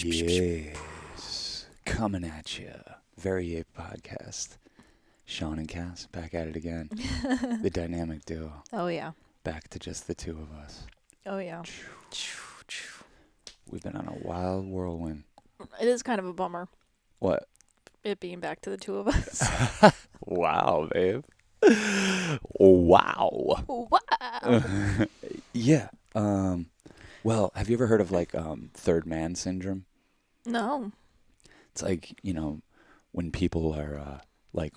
Yes. Coming at you. Very Ape Podcast. Sean and Cass back at it again. The dynamic duo. Oh, yeah. Back to just the two of us. Oh, yeah. We've been on a wild whirlwind. It is kind of a bummer, What? it being back to the two of us. Wow, babe. Wow. Wow. Yeah. Well, have you ever heard of third man syndrome? No. It's like, when people are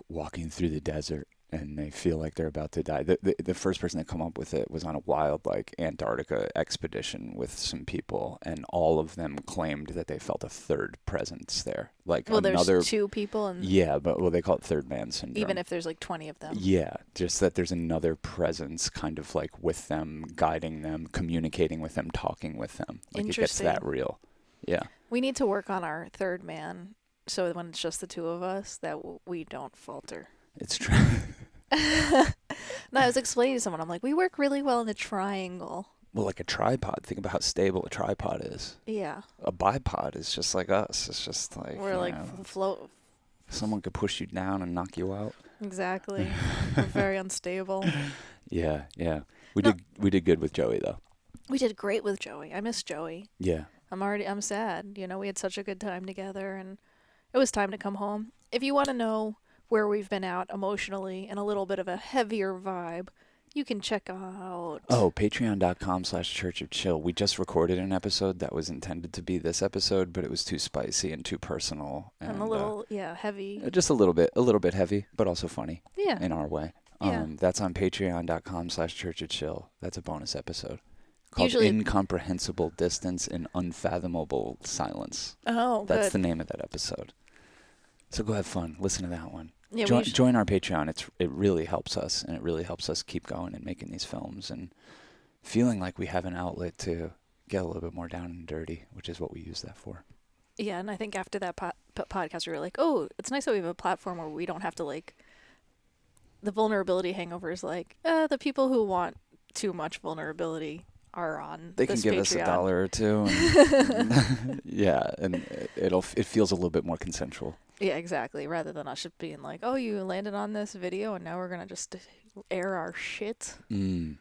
walking through the desert and they feel like they're about to die. The first person to come up with it was on a wild Antarctica expedition with some people, and all of them claimed that they felt a third presence there. There's two people, and they call it third man syndrome. even if there's 20 of them. Yeah, just that there's another presence kind of with them, guiding them, communicating with them, talking with them. It gets that real. Yeah. We need to work on our third man, so when it's just the two of us, that we don't falter. It's true. No, I was explaining to someone, I'm like, we work really well in a triangle. Well, like a tripod. Think about how stable a tripod is. Yeah. A bipod is just like us. It's just we're float. Someone could push you down and knock you out. Exactly. We're very unstable. Yeah. We did good with Joey though. We did great with Joey. I miss Joey. Yeah. I'm sad. We had such a good time together, and it was time to come home. If you want to know where we've been out emotionally and a little bit of a heavier vibe, you can check out... Oh, patreon.com/Church of Chill. We just recorded an episode that was intended to be this episode, but it was too spicy and too personal. And a little, heavy. Just a little bit heavy, but also funny. Yeah. In our way. Yeah. That's on patreon.com/Church of Chill. That's a bonus episode. Called Usually... Incomprehensible Distance in Unfathomable Silence. Oh, That's good. the name of that episode. So go have fun. Listen to that one. Yeah, join our Patreon. It really helps us, and it really helps us keep going and making these films and feeling like we have an outlet to get a little bit more down and dirty, which is what we use that for. Yeah, and I think after that podcast, we were like, oh, it's nice that we have a platform where we don't have to, the vulnerability hangover is the people who want too much vulnerability are on They can this give Patreon. us $1 or $2. And yeah, and it feels a little bit more consensual. Yeah, exactly. Rather than us just being like, oh, you landed on this video and now we're going to just air our shit. Mm.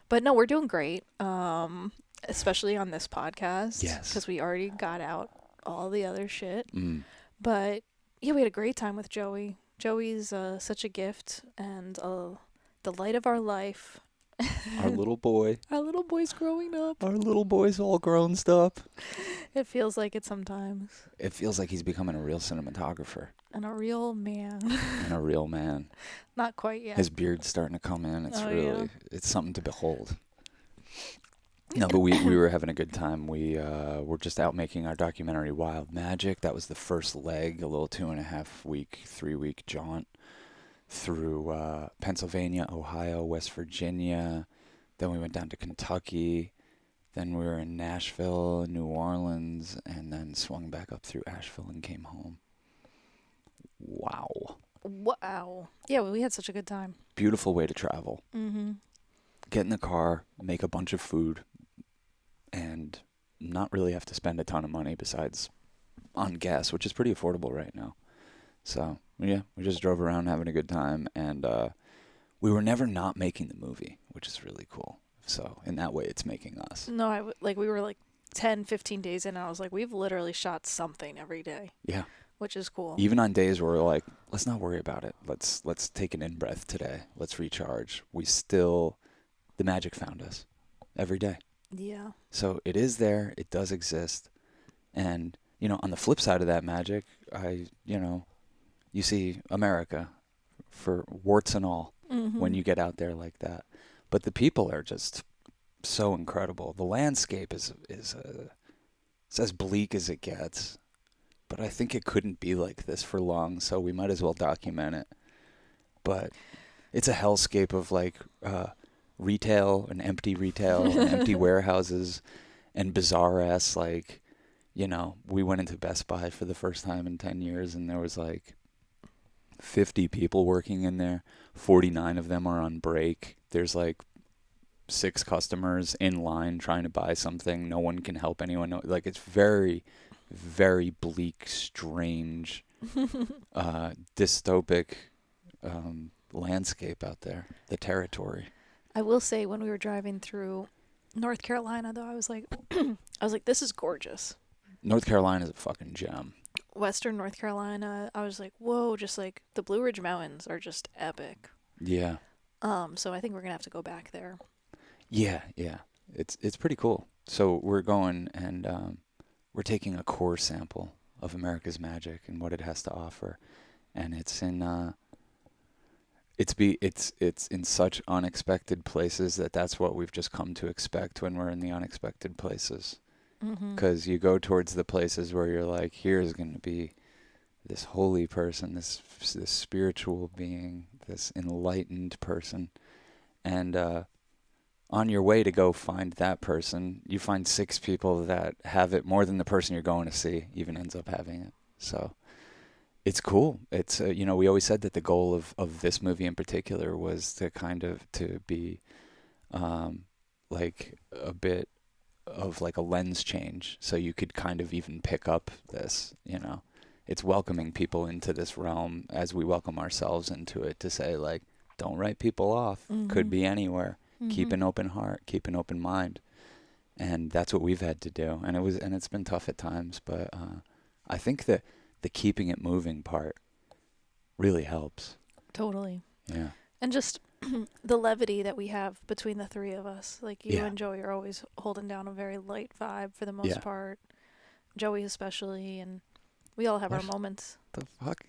But no, we're doing great. Especially on this podcast. Yes. Because we already got out all the other shit. Mm. But yeah, we had a great time with Joey. Joey's such a gift and the light of our life. Our little boy. Our little boy's growing up. Our little boy's all grown up. It feels like it sometimes. It feels like he's becoming a real cinematographer. And a real man. And a real man. Not quite yet. His beard's starting to come in. It's it's something to behold. No, but we were having a good time. We were just out making our documentary Wild Magic. That was the first leg, a little 2.5 week, 3 week jaunt through Pennsylvania, Ohio, West Virginia. Then we went down to Kentucky. Then we were in Nashville, New Orleans, and then swung back up through Asheville and came home. Wow. Wow. Yeah, we had such a good time. Beautiful way to travel. Mm-hmm. Get in the car, make a bunch of food, and not really have to spend a ton of money besides on gas, which is pretty affordable right now. So, yeah, we just drove around having a good time, and we were never not making the movie, which is really cool. So, in that way, it's making us. No, we were 10, 15 days in, and I was like, we've literally shot something every day. Yeah. Which is cool. Even on days where we're like, let's not worry about it. Let's take an in-breath today. Let's recharge. The magic found us every day. Yeah. So it is there. It does exist. And, on the flip side of that magic, you see America for warts and all when you get out there like that. But the people are just so incredible. The landscape is as bleak as it gets. But I think it couldn't be like this for long, so we might as well document it. But it's a hellscape of retail and empty warehouses and bizarre ass we went into Best Buy for the first time in 10 years and there was 50 people working in there. 49 of them are on break. There's 6 customers in line trying to buy something. No one can help anyone. No, like it's very, very bleak, strange, dystopic landscape out there. The territory. I will say when we were driving through North Carolina, though, I was like, this is gorgeous. North Carolina is a fucking gem. Western North Carolina, I was like, whoa, just like the Blue Ridge Mountains are just epic. Yeah. So I think we're gonna have to go back there. Yeah, yeah. It's pretty cool. So we're going and we're taking a core sample of America's Magic and what it has to offer, and it's in it's in such unexpected places that's what we've just come to expect when we're in the unexpected places. Because you go towards the places where you're like, here's going to be this holy person, this spiritual being, this enlightened person, and on your way to go find that person, you find 6 people that have it more than the person you're going to see even ends up having it. So it's cool. It's we always said that the goal of this movie in particular was to kind of to be like a bit of like a lens change, so you could kind of even pick up this, it's welcoming people into this realm as we welcome ourselves into it, to say like, don't write people off. Could be anywhere. Keep an open heart, keep an open mind. And that's what we've had to do. And it's been tough at times, but I think that the keeping it moving part really helps. Totally. Yeah. And just the levity that we have between the 3 of us. Like you and Joey are always holding down a very light vibe for the most part. Joey especially, and we all have our moments. The fuck?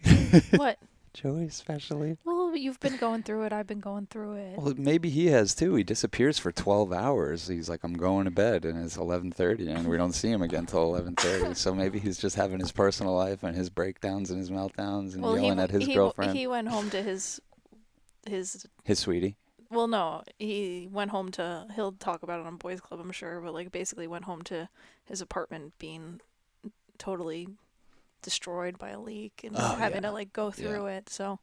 What? Joey especially? Well, you've been going through it. I've been going through it. Well, maybe he has too. He disappears for 12 hours. He's like, I'm going to bed, and it's 11:30, and we don't see him again till 11:30. So maybe he's just having his personal life and his breakdowns and his meltdowns and yelling at his girlfriend. He went home to his sweetie. Well, no, he went home to. He'll talk about it on Boys Club, I'm sure, but like basically went home to his apartment being totally destroyed by a leak and having to like go through it. So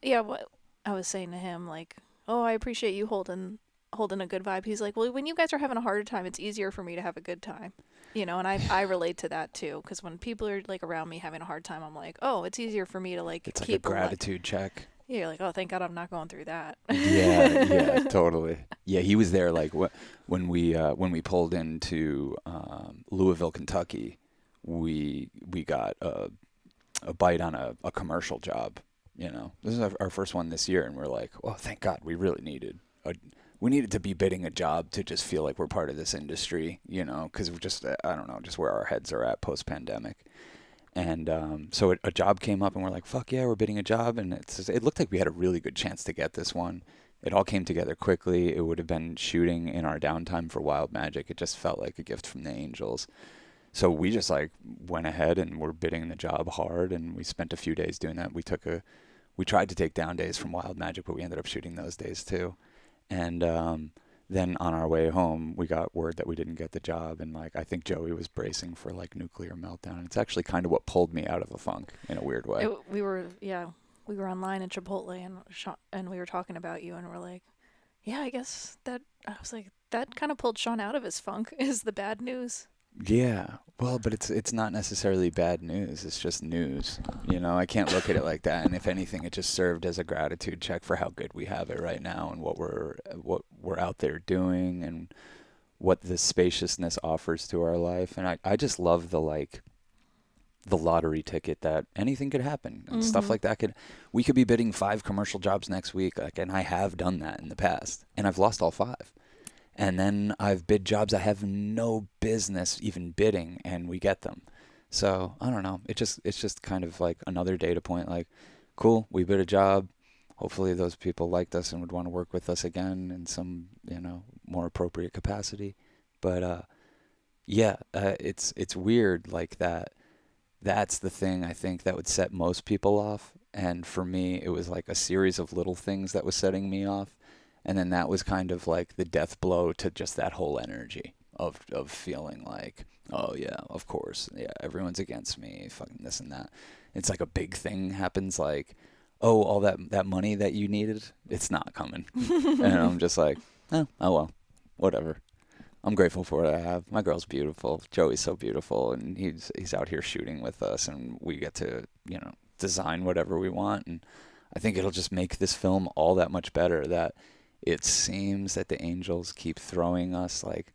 what I was saying to him, like, oh, I appreciate you holding a good vibe. He's like, well, when you guys are having a harder time, it's easier for me to have a good time, and I relate to that too, because when people are like around me having a hard time, I'm like, oh, it's easier for me to like it's keep like a gratitude check. Yeah, you're like, oh, thank God I'm not going through that. yeah, totally. Yeah, he was there like when we pulled into Louisville, Kentucky. We got a bite on a commercial job. This is our first one this year, and we're like, oh, thank God, we really needed to be bidding a job to just feel like we're part of this industry, because we're just, I don't know, just where our heads are at post-pandemic. And so a job came up, and we're like, fuck yeah, we're bidding a job, and it looked like we had a really good chance to get this one. It all came together quickly. It would have been shooting in our downtime for Wild Magic. It just felt like a gift from the angels. So we just like went ahead and were bidding the job hard, and we spent a few days doing that. We tried to take down days from Wild Magic, but we ended up shooting those days too. And then on our way home, we got word that we didn't get the job, and like I think Joey was bracing for like nuclear meltdown. And it's actually kind of what pulled me out of a funk in a weird way. We were online at Chipotle, and we were talking about you, and we're like, yeah, I guess that I was like that kind of pulled Sean out of his funk is the bad news. Yeah, well, but it's not necessarily bad news. It's just news. I can't look at it like that. And if anything, it just served as a gratitude check for how good we have it right now, and what we're out there doing, and what the spaciousness offers to our life. And I just love the lottery ticket that anything could happen, and stuff like that we could be bidding 5 commercial jobs next week, and I have done that in the past, and I've lost all 5. And then I've bid jobs I have no business even bidding, and we get them. So I don't know. It's just kind of like another data point. Like, cool, we bid a job. Hopefully those people liked us and would want to work with us again in some more appropriate capacity. But it's weird like that. That's the thing I think that would set most people off. And for me, it was like a series of little things that was setting me off. And then that was kind of like the death blow to just that whole energy of feeling like, oh yeah, of course, yeah, everyone's against me, fucking this and that. It's like a big thing happens, like, oh, all that money that you needed, it's not coming. And I'm just like, Oh well, whatever. I'm grateful for what I have. My girl's beautiful. Joey's so beautiful, and he's out here shooting with us, and we get to design whatever we want. And I think it'll just make this film all that much better. That it seems that the angels keep throwing us like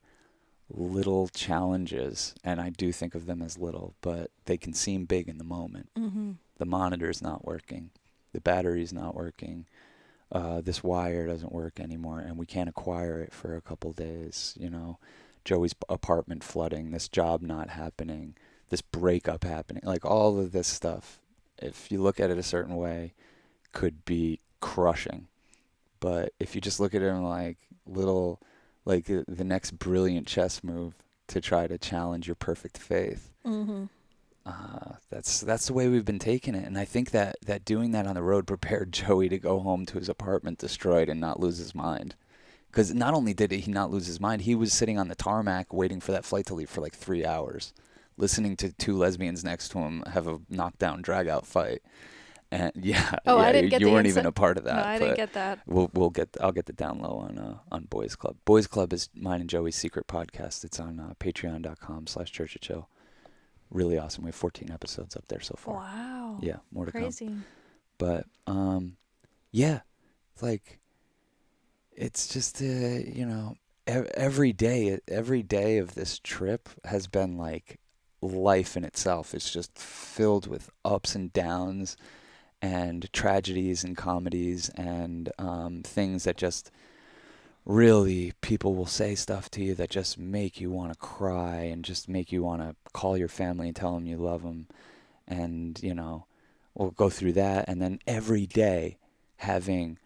little challenges, and I do think of them as little, but they can seem big in the moment. Mm-hmm. The monitor's not working, the battery's not working, this wire doesn't work anymore, and we can't acquire it for a couple days. Joey's apartment flooding, this job not happening, this breakup happening, like all of this stuff, if you look at it a certain way, could be crushing. But if you just look at it in like little, like the next brilliant chess move to try to challenge your perfect faith, Mm-hmm. that's the way we've been taking it. And I think that doing that on the road prepared Joey to go home to his apartment destroyed and not lose his mind. Because not only did he not lose his mind, he was sitting on the tarmac waiting for that flight to leave for like 3 hours, listening to two lesbians next to him have a knockdown, drag-out fight. And I didn't get you the weren't even a part of that. No, I didn't get that. I'll get the down low on Boys Club. Boys Club is mine and Joey's secret podcast. It's on patreon.com/churchofchill. Really awesome. We have 14 episodes up there so far. Wow. Yeah, more to come. Crazy. But yeah, like it's just every day of this trip has been like life in itself. It's just filled with ups and downs and tragedies and comedies and things that just really, people will say stuff to you that just make you want to cry and just make you want to call your family and tell them you love them. And, we'll go through that. And then every day having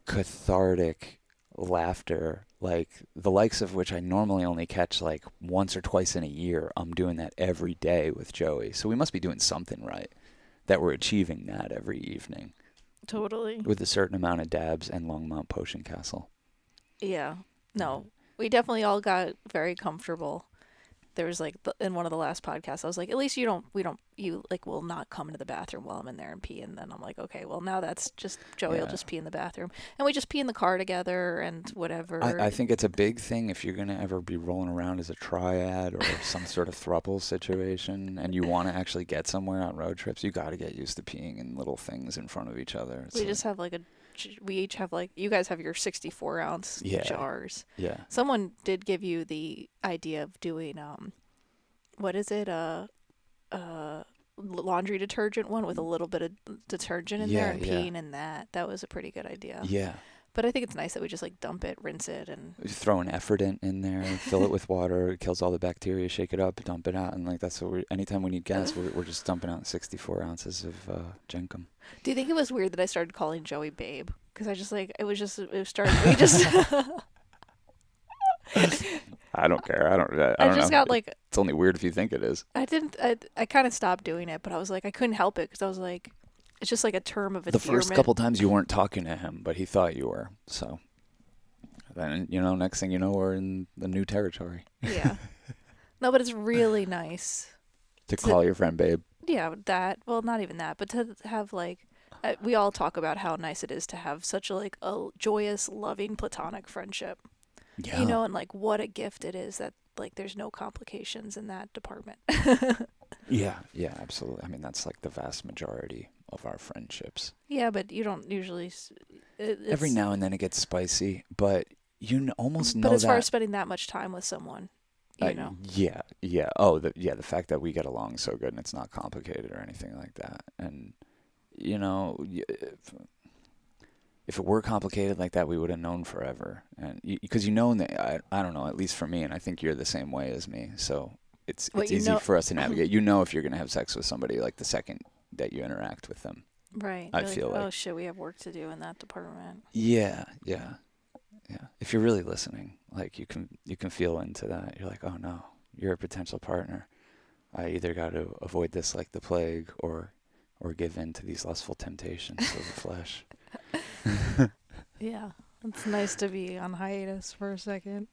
cathartic laughter, like the likes of which I normally only catch like once or twice in a year. I'm doing that every day with Joey. So we must be doing something right, that we're achieving that every evening. Totally. With a certain amount of dabs and Longmont Potion Castle. Yeah. No, we definitely all got very comfortable. There was like in one of the last podcasts, I was like, at least you will not come into the bathroom while I'm in there and pee. And then I'm like, okay, well now that's just Joey will just pee in the bathroom, and we just pee in the car together and whatever. I think it's a big thing if you're gonna ever be rolling around as a triad or some sort of throuple situation, and you want to actually get somewhere on road trips. You got to get used to peeing in little things in front of each other. We just have we each have you guys have your 64-ounce jars. Yeah. Someone did give you the idea of doing what is it, laundry detergent one with a little bit of detergent in there and peeing in that. That was a pretty good idea. Yeah. But I think it's nice that we just dump it, rinse it, and throw an Effordent in there, fill it with water, it kills all the bacteria, shake it up, dump it out, and that's what anytime we need gas, we're just dumping out 64 ounces of Jenkum. Do you think it was weird that I started calling Joey Babe? Because I just we just. I don't care. I don't know. Got it's only weird if you think it is. I kind of stopped doing it, but I was like, I couldn't help it because I was like, it's just like a term of endearment. The first couple times you weren't talking to him, but he thought you were. So then, next thing you know, we're in the new territory. Yeah. No, but it's really nice. to call your friend babe. Yeah, that. Well, not even that, but to have we all talk about how nice it is to have such a joyous, loving, platonic friendship. Yeah. And what a gift it is that there's no complications in that department. Yeah, absolutely. I mean, that's the vast majority of our friendships. Yeah, but you don't usually. Every now and then it gets spicy, but you almost know that. But as far as spending that much time with someone, you know. Yeah. Oh, the fact that we get along so good and it's not complicated or anything like that. And, if it were complicated like that, we would have known forever. And because that, I don't know, at least for me, and I think you're the same way as me. So it's easy for us to navigate. If you're going to have sex with somebody the second that you interact with them. Right. I feel like, oh shit, we have work to do in that department. Yeah. If you're really listening, you can feel into that. You're like, oh no, you're a potential partner. I either got to avoid this like the plague, or give in to these lustful temptations of the flesh. Yeah, it's nice to be on hiatus for a second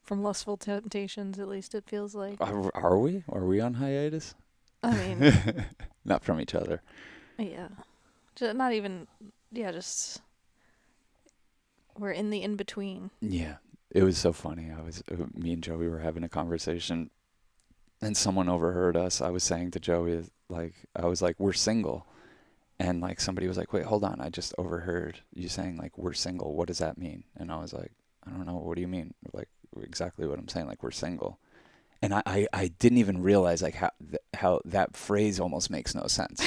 from lustful temptations. At least it feels like. Are we? Are we on hiatus? I mean, not from each other. Yeah, not even. Yeah, just. We're in the in-between. Yeah. It was so funny. Me and Joey were having a conversation, and someone overheard us. I was saying to Joey, like, I was like, we're single. And like somebody was like, wait, hold on. I just overheard you saying like, we're single. What does that mean? And I was like, I don't know. What do you mean? Like, exactly what I'm saying. Like, we're single. And I didn't even realize like how that phrase almost makes no sense.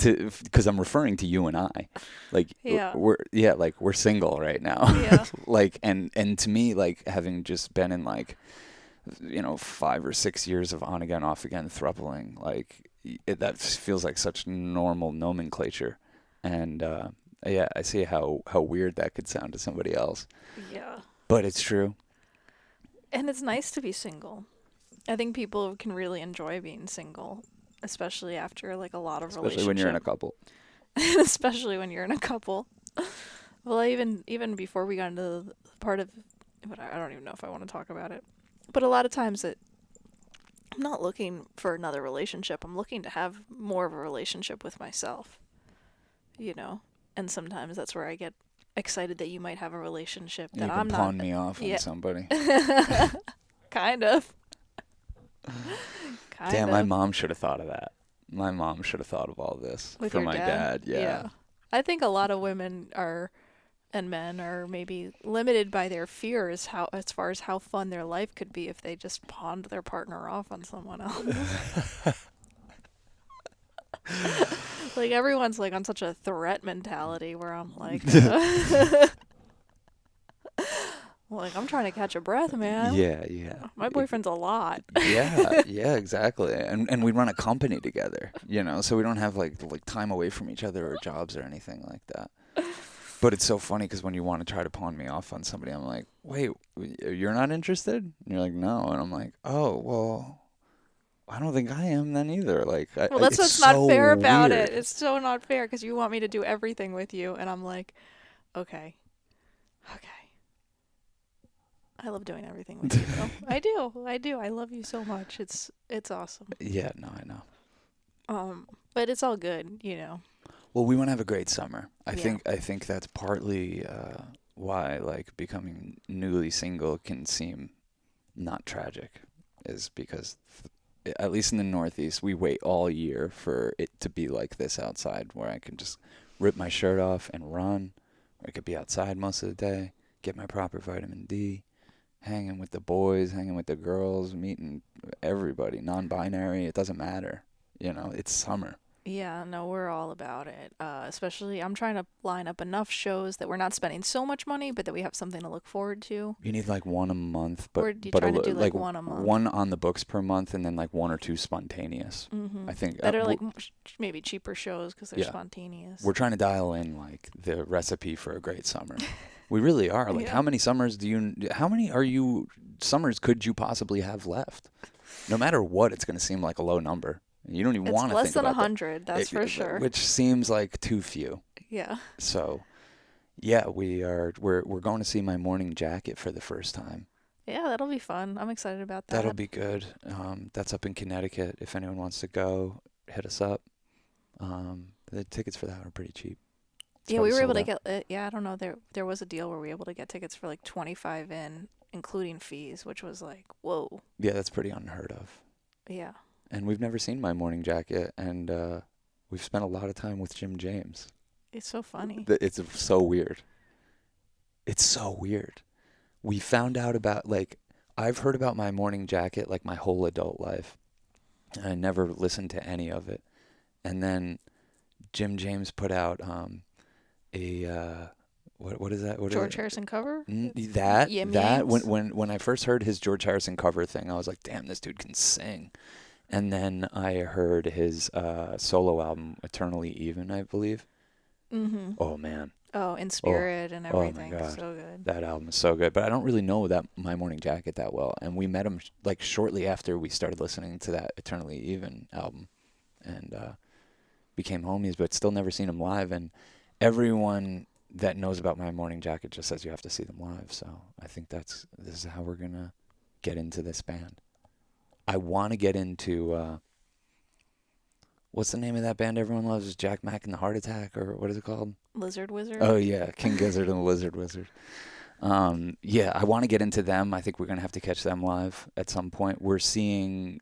Because I'm referring to you and I, like we're single right now. Yeah. Like and to me, like having just been in like 5 or 6 years of on again off again throupling, like that feels like such normal nomenclature, and yeah, I see how weird that could sound to somebody else. Yeah. But it's true. And it's nice to be single. I think people can really enjoy being single, especially after like a lot of relationship. Especially when you're in a couple. Especially when you're in a couple. Well, even before we got into the part of, but I don't even know if I want to talk about it. But a lot of times I'm not looking for another relationship. I'm looking to have more of a relationship with myself. And sometimes that's where I get excited that you might have a relationship that I'm not. You can pawn me off on somebody. Kind of. Damn, my mom should have thought of that. My mom should have thought of all this with for your my dad. Yeah. I think a lot of women and men are maybe limited by their fears as far as how fun their life could be if they just pawned their partner off on someone else. Like everyone's like on such a threat mentality where I'm like like I'm trying to catch a breath, man. Yeah. My boyfriend's a lot. Yeah, exactly. And we run a company together, so we don't have like time away from each other or jobs or anything like that. But it's so funny because when you want to try to pawn me off on somebody, I'm like, wait, you're not interested? And you're like, no. And I'm like, oh, well, I don't think I am then either. Like, well, that's what's not fair about it. It's so not fair because you want me to do everything with you. And I'm like, okay. I love doing everything with you, though. I do. I love you so much. It's awesome. Yeah, no, I know. But it's all good, Well, we want to have a great summer. I think that's partly why like becoming newly single can seem not tragic, is because at least in the Northeast we wait all year for it to be like this outside, where I can just rip my shirt off and run, or I could be outside most of the day, get my proper vitamin D, hanging with the boys, hanging with the girls, meeting everybody, non-binary, it doesn't matter. It's summer. Yeah, no, we're all about it. Especially, I'm trying to line up enough shows that we're not spending so much money, but that we have something to look forward to. You need like one a month, but we're trying to do like one a month. One on the books per month, and then like one or two spontaneous. Mm-hmm. I think that are like maybe cheaper shows because they're spontaneous. We're trying to dial in like the recipe for a great summer. We really are. Like, how many summers summers could you possibly have left? No matter what, it's going to seem like a low number. You don't even want to think about it. It's less than 100, that's for sure. Which seems like too few. Yeah. So, yeah, we're going to see My Morning Jacket for the first time. Yeah, that'll be fun. I'm excited about that. That'll be good. That's up in Connecticut. If anyone wants to go, hit us up. The tickets for that are pretty cheap. Yeah, we were able to get. I don't know. There was a deal where we were able to get tickets for like $25 in, including fees, which was like, whoa. Yeah, that's pretty unheard of. Yeah. And we've never seen My Morning Jacket, and we've spent a lot of time with Jim James. It's so funny. It's so weird. It's so weird. We found out about, like, I've heard about My Morning Jacket like my whole adult life, and I never listened to any of it. And then Jim James put out what is that? George Harrison cover? When I first heard his George Harrison cover thing, I was like, damn, this dude can sing. And then I heard his solo album, Eternally Even, I believe. Mm-hmm. Oh, man. Oh, In Spirit and everything. Oh, my God. So good. That album is so good. But I don't really know that My Morning Jacket that well. And we met him like shortly after we started listening to that Eternally Even album. And became homies, but still never seen him live. And everyone that knows about My Morning Jacket just says you have to see them live. So I think this is how we're going to get into this band. I want to get into, what's the name of that band everyone loves? Jack Mack and the Heart Attack, or what is it called? Lizard Wizard. Oh yeah, King Gizzard and the Lizard Wizard. Yeah, I want to get into them. I think we're gonna have to catch them live at some point. We're seeing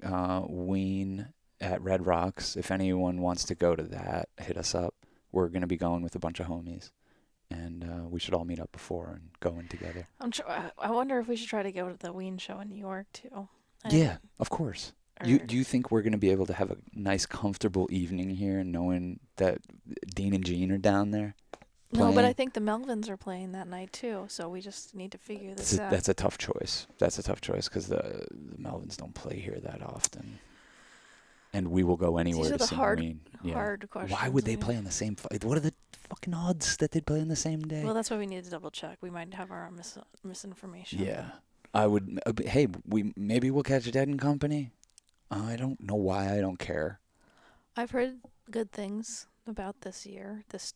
Ween at Red Rocks. If anyone wants to go to that, hit us up. We're gonna be going with a bunch of homies, and we should all meet up before and go in together. I wonder if we should try to go to the Ween show in New York too. Yeah, of course. Do you think we're gonna be able to have a nice, comfortable evening here, knowing that Dean and Gene are down there? No, but I playing? think the Melvins are playing that night too, so we just need to figure this out. That's a tough choice. That's a tough choice because the Melvins don't play here that often, and we will go anywhere These are to the see hard, Ween. Yeah. hard questions. Why would they I play guess. on the same? What are the fucking odds that they'd play on the same day? Well, that's why we need to double check. We might have our misinformation. Yeah, I would. Hey, maybe we'll catch Dead and Company. I don't know why. I don't care. I've heard good things about this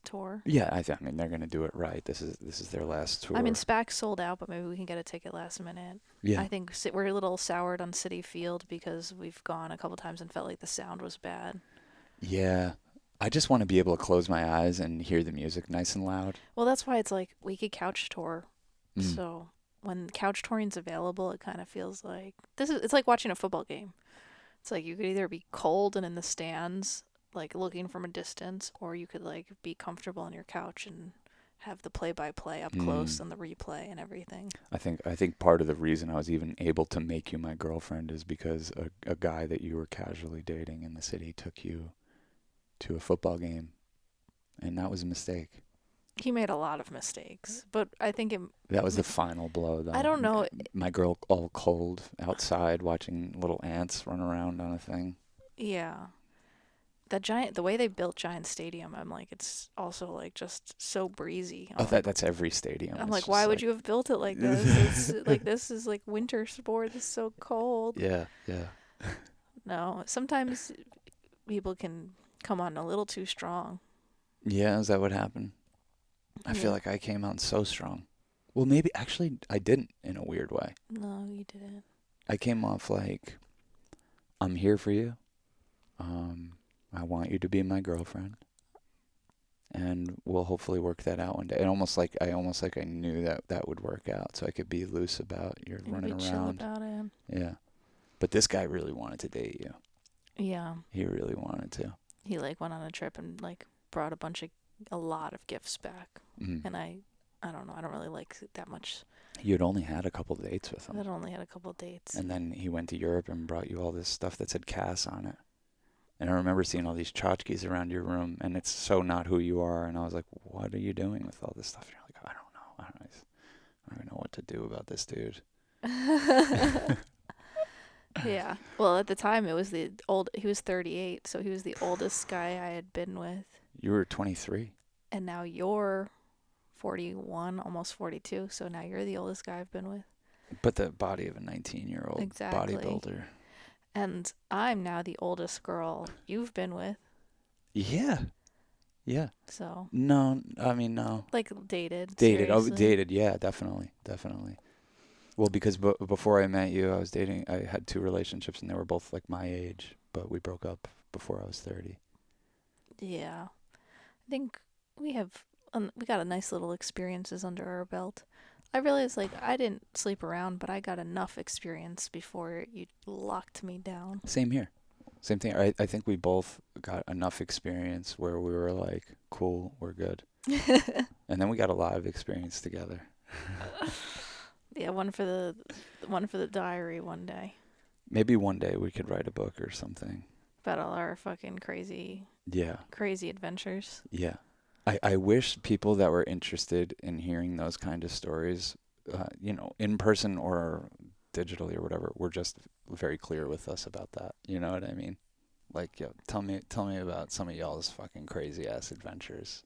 tour. Yeah, I mean they're gonna do it right. This is their last tour. I mean, SPAC's sold out, but maybe we can get a ticket last minute. yeah, I think we're a little soured on City Field because we've gone a couple times and felt like the sound was bad. yeah. I just want to be able to close my eyes and hear the music nice and loud. Well, that's why it's like we could couch tour. Mm. So when couch touring's available, it kind of feels like it's like watching a football game. It's like you could either be cold and in the stands, like looking from a distance, or you could like be comfortable on your couch and have the play-by-play up close and the replay and everything. I think part of the reason I was even able to make you my girlfriend is because a guy that you were casually dating in the city took you to a football game, and that was a mistake. He made a lot of mistakes, but I think That was the final blow, though. I don't know. My girl all cold outside watching little ants run around on a thing. Yeah. The way they built Giant Stadium, I'm like, it's also like just so breezy. Oh, that's every stadium. I'm It's like, just why would you have built it like this? It's like this is like winter sport. It's so cold. Yeah. No, sometimes people can come on a little too strong. Yeah, is that what happened? I feel Yeah. like I came out so strong. Well, maybe actually I didn't in a weird way. No, you didn't. I came off like, I'm here for you. I want you to be my girlfriend, and we'll hopefully work that out one day. And almost like I knew that would work out, so I could be loose about your You running be chill around. about it. Yeah, but this guy really wanted to date you. Yeah, He really wanted to. he like went on a trip and like brought a lot of gifts back, Mm. and I don't know. I don't really like that much. You'd only had a couple dates with him, I'd only had a couple dates. and then he went to Europe and brought you all this stuff that said Cass on it. And I remember seeing all these tchotchkes around your room, and it's so not who you are. And I was like, "What are you doing with all this stuff?" And you're like, "I don't know. I don't even know what to do about this dude." Yeah. Well, at the time, he was 38, so he was the oldest guy I had been with. You were 23. And now you're 41, almost 42, so now you're the oldest guy I've been with. But the body of a 19-year-old Exactly. bodybuilder. And I'm now the oldest girl you've been with, Yeah. Yeah. so, No, I mean, no. like, dated. Dated. Oh, seriously. dated. Yeah, definitely. Well, because before I met you, I had 2 relationships, and they were both like my age, but we broke up before I was 30. Yeah. I think we got a nice little experiences under our belt. I realized, like, I didn't sleep around, but I got enough experience before you locked me down. Same here. Same thing. I think we both got enough experience where we were like, cool, we're good. And then we got a lot of experience together. Yeah, one for the diary one day Maybe one day we could write a book or something. about all our fucking crazy Yeah. adventures. Yeah. I wish people that were interested in hearing those kind of stories, in person or digitally or whatever, were just very clear with us about that. You know what I mean? Like, yo, tell me about some of y'all's fucking crazy ass adventures.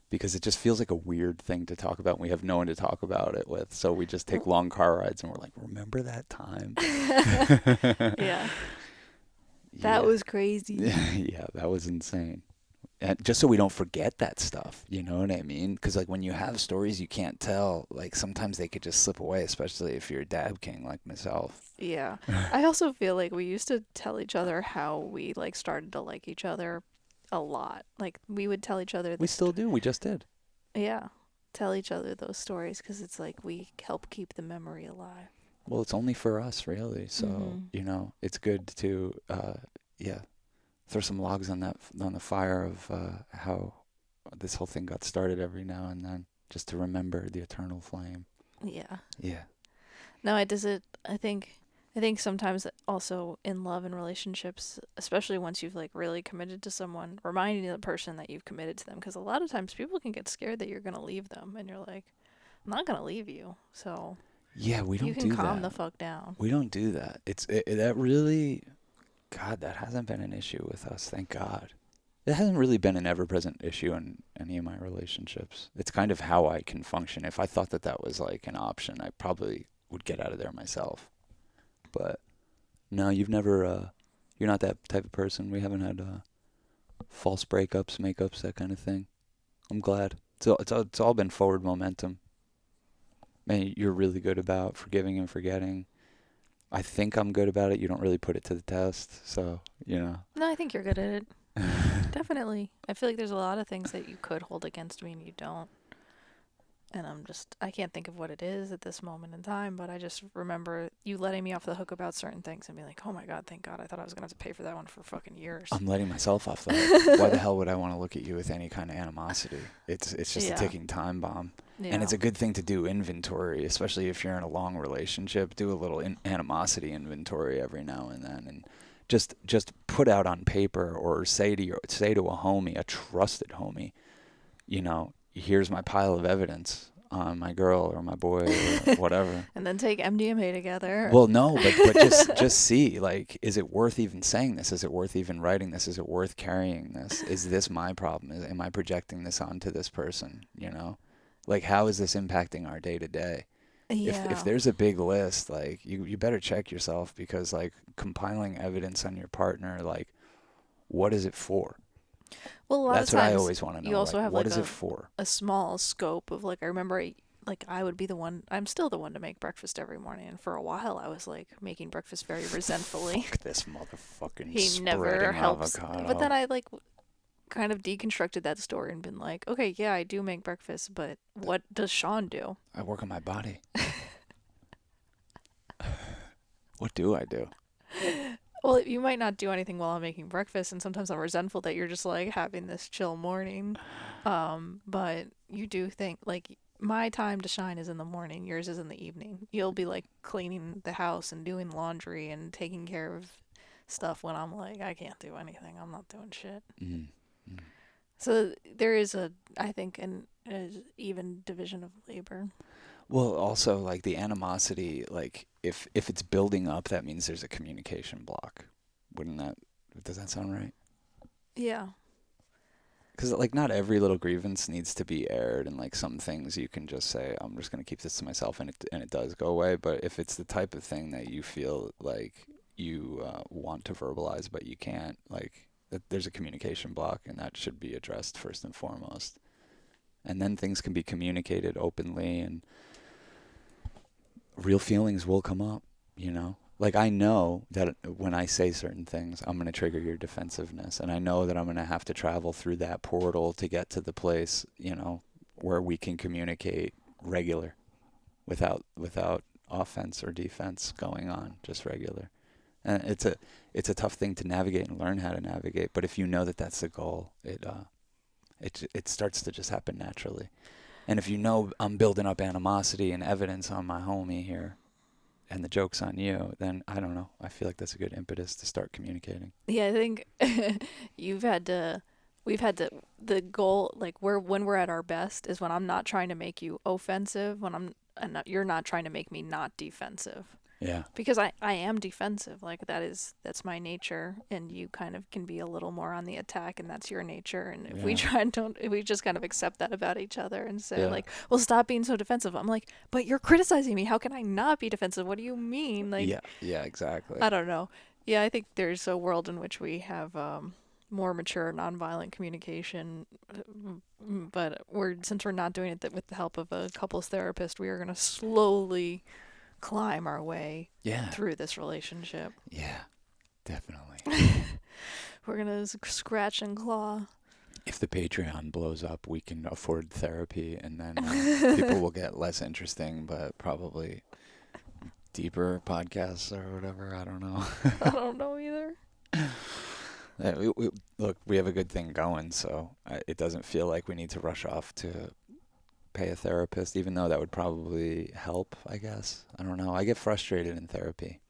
Because it just feels like a weird thing to talk about, and we have no one to talk about it with. So we just take long car rides, and we're like, remember that time? Yeah. That was crazy. Yeah, that was insane. And just so we don't forget that stuff, you know what I mean? Because, like, when you have stories you can't tell, like, sometimes they could just slip away, especially if you're a dab king like myself. Yeah. I also feel like we used to tell each other how we, like, started to like each other a lot. Like, we would tell each other We still do. We just did. Yeah. Tell each other those stories because it's like we help keep the memory alive. Well, it's only for us, really. So, it's good to, throw some logs on on the fire of how this whole thing got started every now and then, just to remember the eternal flame. Yeah. Yeah. No, it does it. I think sometimes also in love and relationships, especially once you've like really committed to someone, reminding the person that you've committed to them, because a lot of times people can get scared that you're gonna leave them, and you're like, I'm not gonna leave you, so Yeah, we you don't can do calm that. the fuck down. We don't do that. That really, God, that hasn't been an issue with us, thank God. It hasn't really been an ever-present issue in any of my relationships. It's kind of how I can function. If I thought that that was like an option, I probably would get out of there myself. But no, you're not that type of person. We haven't had false breakups, makeups, that kind of thing. I'm glad. It's all been forward momentum. And you're really good about forgiving and forgetting. I think I'm good about it. You don't really put it to the test, so. No, I think you're good at it. Definitely. I feel like there's a lot of things that you could hold against me and you don't. And I can't think of what it is at this moment in time, but I just remember you letting me off the hook about certain things and being like, oh my God, thank God. I thought I was going to have to pay for that one for fucking years. I'm letting myself off the hook. Why the hell would I want to look at you with any kind of animosity? It's just a ticking time bomb. Yeah. And it's a good thing to do inventory, especially if you're in a long relationship. Do a little animosity inventory every now and then, and just put out on paper or say to a homie, a trusted homie, here's my pile of evidence on my girl or my boy or whatever. And then take MDMA together. Well, no, but just see, like, is it worth even saying this? Is it worth even writing this? Is it worth carrying this? Is this my problem? Am I projecting this onto this person? Like, how is this impacting our day to day? If there's a big list, like, you better check yourself, because like compiling evidence on your partner, like, what is it for? Well, a lot That's of times what I always want to know. you also like, have what like is it for? a small scope of like, I remember I would be the one, I'm still the one to make breakfast every morning. And for a while I was like making breakfast very resentfully. Fuck this motherfucking He never helps. avocado. But then I like kind of deconstructed that story and been like, okay, yeah, I do make breakfast, but what does Sean do? I work on my body. What do I do? Well, you might not do anything while I'm making breakfast, and sometimes I'm resentful that you're just like having this chill morning. But you do think like my time to shine is in the morning, yours is in the evening. You'll be like cleaning the house and doing laundry and taking care of stuff when I'm like, I can't do anything. I'm not doing shit. Mm-hmm. So there is I think, an even division of labor. Well, also, like, the animosity, like, if it's building up, that means there's a communication block. Does that sound right? Yeah. Because, like, not every little grievance needs to be aired, and, like, some things you can just say, I'm just going to keep this to myself, and it does go away. But if it's the type of thing that you feel like you want to verbalize, but you can't, like, there's a communication block, and that should be addressed first and foremost. And then things can be communicated openly, and real feelings will come up, Like, I know that when I say certain things, I'm going to trigger your defensiveness. And I know that I'm going to have to travel through that portal to get to the place, where we can communicate regular without offense or defense going on, just regular. And it's a tough thing to navigate and learn how to navigate. But if you know that that's the goal, it starts to just happen naturally. And if I'm building up animosity and evidence on my homie here, and the joke's on you, then I don't know. I feel like that's a good impetus to start communicating. Yeah, I think we've had to, the goal, like when we're at our best is when I'm not trying to make you offensive, you're not trying to make me not defensive. Yeah. Because I am defensive. Like that's my nature, and you kind of can be a little more on the attack, and that's your nature. And if we if we just kind of accept that about each other and say like, well, stop being so defensive. I'm like, but you're criticizing me. How can I not be defensive? What do you mean? Like, yeah, exactly. I don't know. Yeah, I think there's a world in which we have more mature, nonviolent communication, but since we're not doing it with the help of a couples therapist, we are going to slowly climb our way through this relationship. Yeah, definitely. We're gonna scratch and claw. If the Patreon blows up, we can afford therapy, and then people will get less interesting, but probably deeper podcasts or whatever. I don't know. I don't know either. Look, we have a good thing going, so it doesn't feel like we need to rush off to pay a therapist, even though that would probably help, I guess. I don't know. I get frustrated in therapy.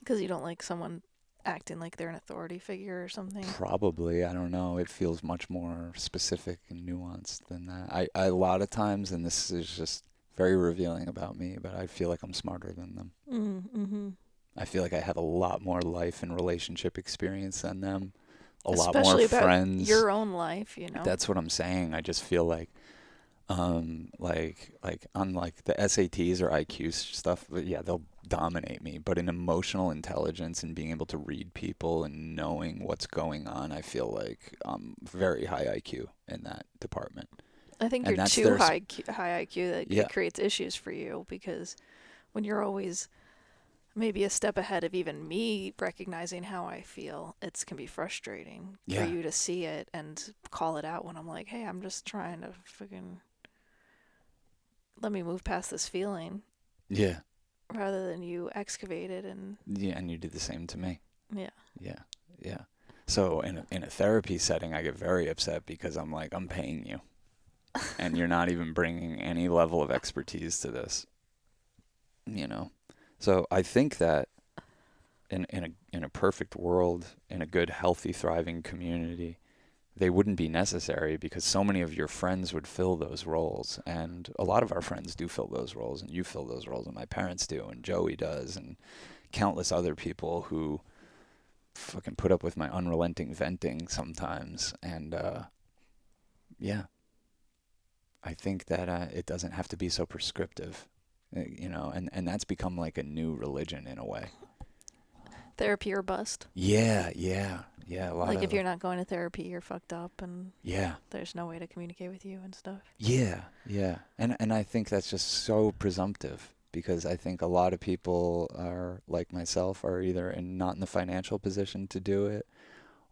Because you don't like someone acting like they're an authority figure or something. Probably. I don't know. It feels much more specific and nuanced than that. I a lot of times, and this is just very revealing about me, but I feel like I'm smarter than them. Mm-hmm. I feel like I have a lot more life and relationship experience than them. Especially lot more about friends. your own life, you know. That's what I'm saying. I just feel like on like the SATs or IQ stuff, but yeah, they'll dominate me. But in emotional intelligence and being able to read people and knowing what's going on, I feel like I'm very high IQ in that department. I think And you're that's too their high IQ that Yeah. it creates issues for you, because when you're always maybe a step ahead of even me recognizing how I feel, it can be frustrating Yeah. for you to see it and call it out when I'm like, hey, I'm just trying to fucking let me move past this feeling, Yeah. rather than you excavate it and Yeah, and you did the same to me. yeah. Yeah. Yeah. So in a therapy setting, I get very upset because I'm like, I'm paying you, and you're not even bringing any level of expertise to this. You know, so I think that in a perfect world, in a good, healthy, thriving community, they wouldn't be necessary because so many of your friends would fill those roles, and a lot of our friends do fill those roles, and you fill those roles, and my parents do, and Joey does, and countless other people who fucking put up with my unrelenting venting sometimes, and yeah, I think that it doesn't have to be so prescriptive, you know, and that's become like a new religion in a way. Therapy or bust. Yeah. A lot Like of if you're not going to therapy, you're fucked up and yeah. there's no way to communicate with you and stuff. Yeah. And I think that's just so presumptive because I think a lot of people are like myself are either not in the financial position to do it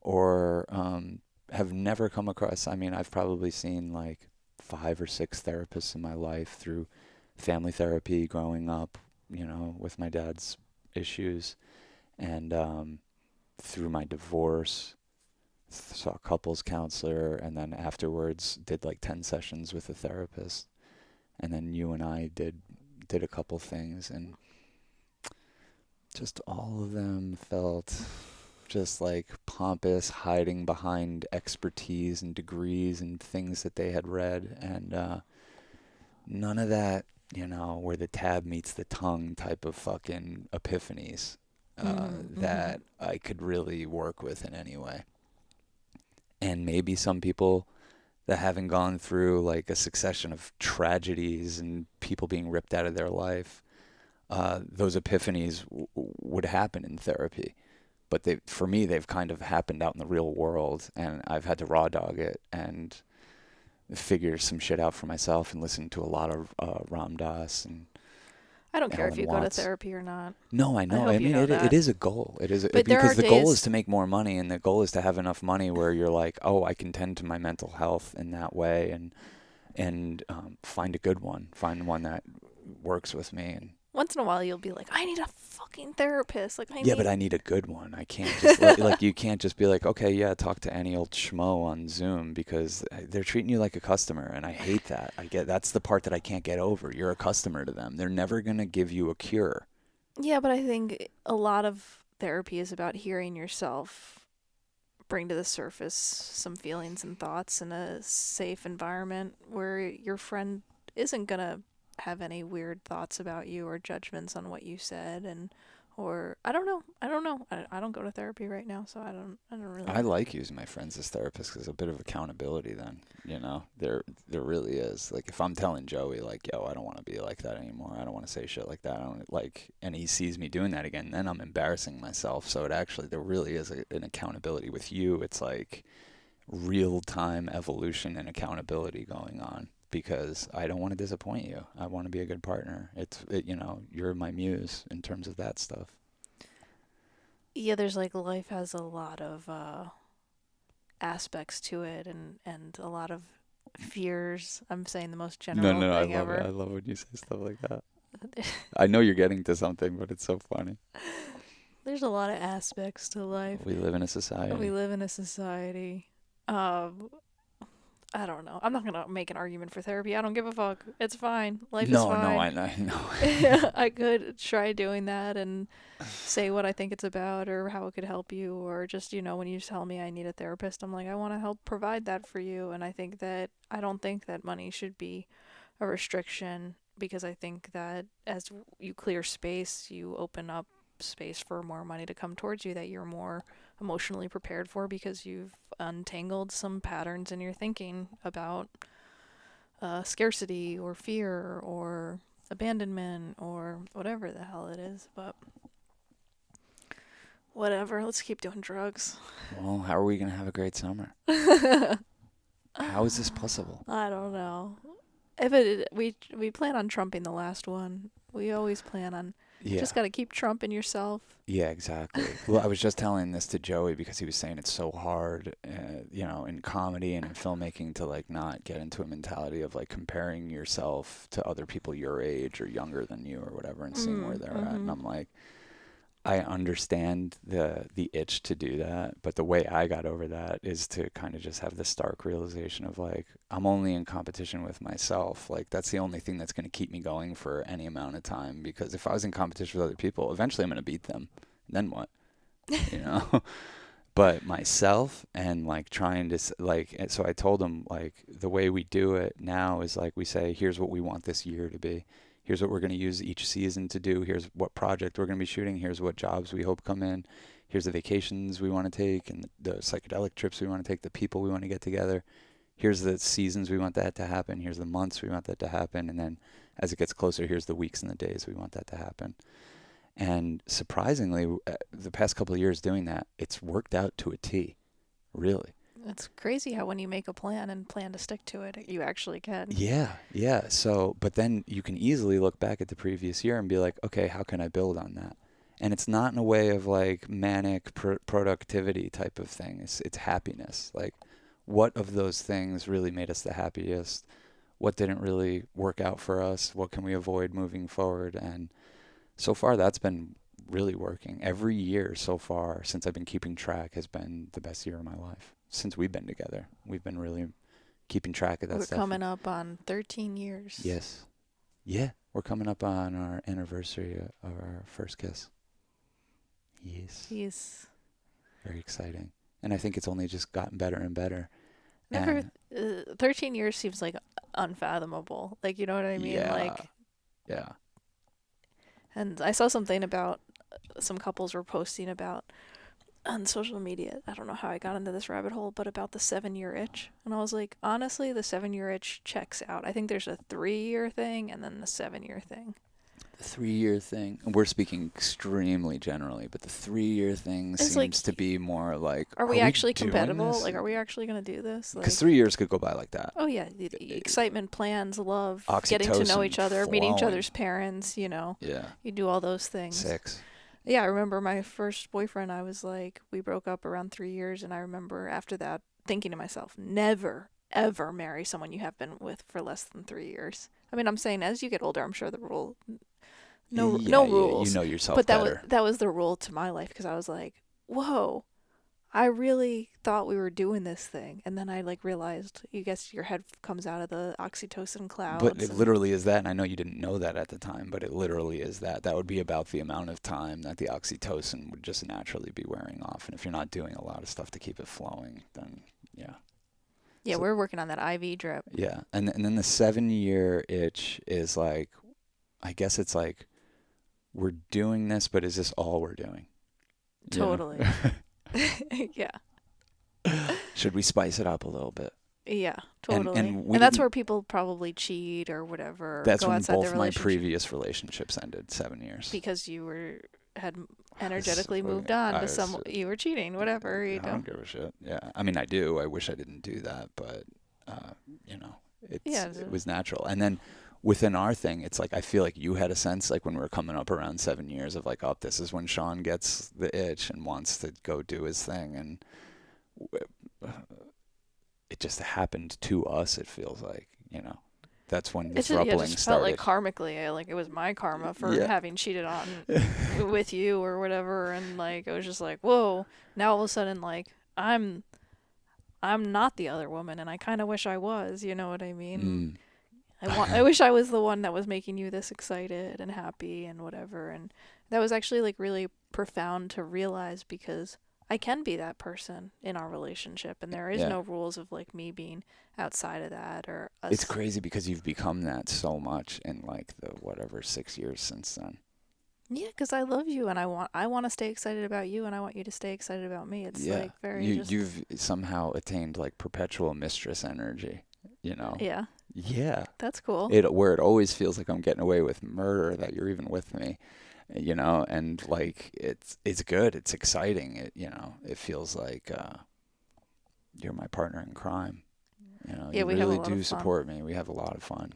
or have never come across. I mean, I've probably seen like 5 or 6 therapists in my life through family therapy growing up, you know, with my dad's issues, and through my divorce, saw a couples counselor, and then afterwards did like 10 sessions with a therapist, and then you and I did a couple things, and just all of them felt just like pompous, hiding behind expertise and degrees and things that they had read, and none of that, you know, where the tab meets the tongue type of fucking epiphanies that I could really work with in any way. And maybe some people that haven't gone through like a succession of tragedies and people being ripped out of their life, those epiphanies would happen in therapy. But for me, they've kind of happened out in the real world, and I've had to raw dog it and figure some shit out for myself and listen to a lot of Ram Dass and I don't care if Alan you go to Watts. therapy or not. No, I know. hope I you mean, know it that. is a goal. It is But there are because the goal is days- to make more money, and the goal is to have enough money where you're like, oh, I can tend to my mental health in that way, and find a good one, find one that works with me. And Once in a while, you'll be like, I need a fucking therapist. Like, yeah, but I need a good one. I can't just like you can't just be like, okay, yeah, talk to any old schmo on Zoom because they're treating you like a customer, and I hate that. That's the part that I can't get over. You're a customer to them. They're never gonna give you a cure. Yeah, but I think a lot of therapy is about hearing yourself bring to the surface some feelings and thoughts in a safe environment where your friend isn't going to have any weird thoughts about you or judgments on what you said, and or I don't know. I don't go to therapy right now, so I don't really. I like using my friends as therapists because a bit of accountability. Then there really is. Like if I'm telling Joey like, yo, I don't want to be like that anymore. I don't want to say shit like that. I don't like, and he sees me doing that again. Then I'm embarrassing myself. So there really is an accountability with you. It's like real time evolution and accountability going on because I don't want to disappoint you. I want to be a good partner. You're my muse in terms of that stuff. Yeah, there's like life has a lot of aspects to it and a lot of fears. I'm saying the most No, general no, I thing love it. ever. I love when you say stuff like that. I know you're getting to something, but it's so funny. There's a lot of aspects to life. We live in a society. We live in a society. I don't know. I'm not gonna make an argument for therapy. I don't give a fuck. It's fine. Life is fine. No, I know. I could try doing that and say what I think it's about or how it could help you, or just, when you tell me I need a therapist, I'm like, I want to help provide that for you. And I don't think that money should be a restriction, because I think that as you clear space, you open up space for more money to come towards you that you're more emotionally prepared for, because you've untangled some patterns in your thinking about scarcity or fear or abandonment or whatever the hell it is. But whatever, let's keep doing drugs. Well, how are we going to have a great summer? How is this possible? I don't know. We plan on trumping the last one. We always plan on. Yeah. Just got to keep trumping yourself. Yeah, exactly. Well, I was just telling this to Joey because he was saying it's so hard, in comedy and in filmmaking to like not get into a mentality of like comparing yourself to other people your age or younger than you or whatever and seeing where they're at. And I'm like, I understand the itch to do that, but the way I got over that is to kind of just have the stark realization of like, I'm only in competition with myself. Like that's the only thing that's going to keep me going for any amount of time, because if I was in competition with other people, eventually I'm going to beat them. Then what? But myself and like trying to so I told him like the way we do it now is like we say, here's what we want this year to be. Here's what we're going to use each season to do. Here's what project we're going to be shooting. Here's what jobs we hope come in. Here's the vacations we want to take and the psychedelic trips we want to take, the people we want to get together. Here's the seasons we want that to happen. Here's the months we want that to happen. And then as it gets closer, here's the weeks and the days we want that to happen. And surprisingly, the past couple of years doing that, it's worked out to a T, really. It's crazy how when you make a plan and plan to stick to it, you actually can. Yeah. So, but then you can easily look back at the previous year and be like, okay, how can I build on that? And it's not in a way of like manic productivity type of thing. It's happiness. Like, what of those things really made us the happiest? What didn't really work out for us? What can we avoid moving forward? And so far, that's been really working. Every year so far, since I've been keeping track, has been the best year of my life. Since we've been together, we've been really keeping track of that stuff. We're coming up on 13 years. Yes. Yeah, we're coming up on our anniversary of our first kiss. Yes. Very exciting. And I think it's only just gotten better and better. 13 years seems like unfathomable. Like, you know what I mean? Yeah. And I saw something about some couples were posting about on social media. I don't know how I got into this rabbit hole, but about the 7-year itch. And I was like, honestly, the 7-year itch checks out. I think there's a 3-year thing and then the 7-year thing. The 3-year thing, and we're speaking extremely generally, but the 3-year thing seems to be more like, are we actually compatible? Like, are we actually going to do this? Because 3 years could go by like that. Oh, yeah. The excitement, plans, love, oxytocin, getting to know each other, meeting each flowing. other's parents, Yeah. You do all those things. 6. Yeah, I remember my first boyfriend, I was like, we broke up around 3 years, and I remember after that thinking to myself, never, ever marry someone you have been with for less than 3 years. I mean, I'm saying as you get older, I'm sure the rule, no rules. You know yourself but better. That was the rule to my life, because I was like, whoa, I really thought we were doing this thing. And then I realized, you guess your head comes out of the oxytocin clouds. But it literally is that, and I know you didn't know that at the time, but it literally is that. That would be about the amount of time that the oxytocin would just naturally be wearing off. And if you're not doing a lot of stuff to keep it flowing, then yeah. Yeah, so, we're working on that IV drip. Yeah, and then the 7-year itch is like, I guess it's like, we're doing this, but is this all we're doing? Totally. Yeah. Should we spice it up a little bit? Yeah, totally. And that's where people probably cheat or whatever. That's go when outside both my previous relationships ended. 7 years. Because you had energetically moved on to someone. You were cheating, whatever. I don't give a shit. Yeah, I mean, I do. I wish I didn't do that, but it was natural. And then within our thing, it's like I feel like you had a sense like when we were coming up around 7 years of like, oh, this is when Sean gets the itch and wants to go do his thing. And it just happened to us. It feels like, that's when It this just, yeah, rumbling just felt like started. karmically, like it was my karma for Yeah. having cheated on with you or whatever, and like it was just like, whoa. Now all of a sudden, like I'm not the other woman, and I kind of wish I was. You know what I mean? Mm. I wish I was the one that was making you this excited and happy and whatever. And that was actually like really profound to realize, because I can be that person in our relationship, and there is Yeah. no rules of like me being outside of that or It's us. crazy because you've become that so much in like the whatever 6 years since then. Yeah, because I love you, and I want to stay excited about you, and I want you to stay excited about me. It's Yeah. like very You just you've somehow attained like perpetual mistress energy, you know. yeah, Yeah. that's cool. Where it always feels like I'm getting away with murder, that you're even with me, and like it's good, it's exciting. It feels like you're my partner in crime. Yeah, You we have a really lot do of fun. support me. We have a lot of fun.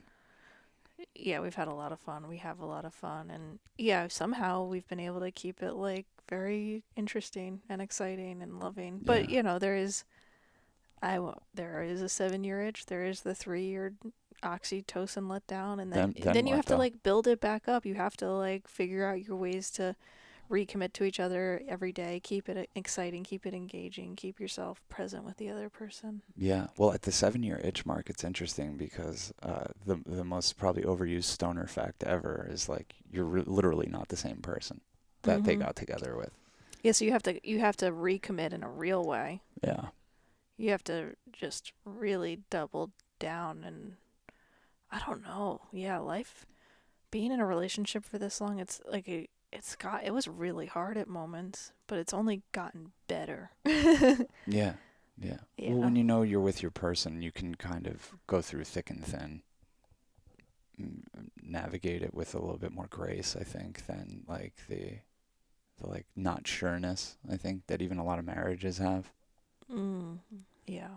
Yeah, we've had a lot of fun. We have a lot of fun, and yeah, somehow we've been able to keep it like very interesting and exciting and loving. But Yeah. there is a 7 year itch. There is the 3 year oxytocin letdown, and Then then you what have to though? like build it back up. You have to like figure out your ways to recommit to each other every day. Keep it exciting. Keep it engaging. Keep yourself present with the other person. Yeah. Well, at the 7 year itch mark, it's interesting because the most probably overused stoner fact ever is like you're literally not the same person that they Mm-hmm. got together with. Yeah, so you have to recommit in a real way. Yeah. You have to just really double down, and I don't know. Yeah, life being in a relationship for this long, it's like it was really hard at moments, but it's only gotten better. Yeah. Yeah. Well, Yeah. when you know you're with your person, you can kind of go through thick and thin, navigate it with a little bit more grace, I think, than like the like not sureness, I think, that even a lot of marriages have. Mm, yeah.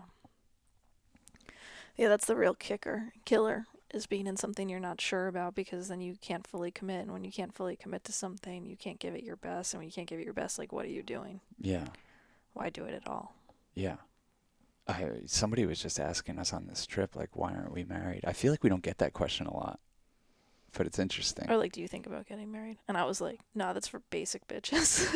Yeah, that's the real killer is being in something you're not sure about, because then you can't fully commit. And when you can't fully commit to something, you can't give it your best. And when you can't give it your best, like, what are you doing? Yeah. Why do it at all? Yeah. Somebody was just asking us on this trip, like, why aren't we married? I feel like we don't get that question a lot, but it's interesting. Or like, do you think about getting married? And I was like, nah, that's for basic bitches.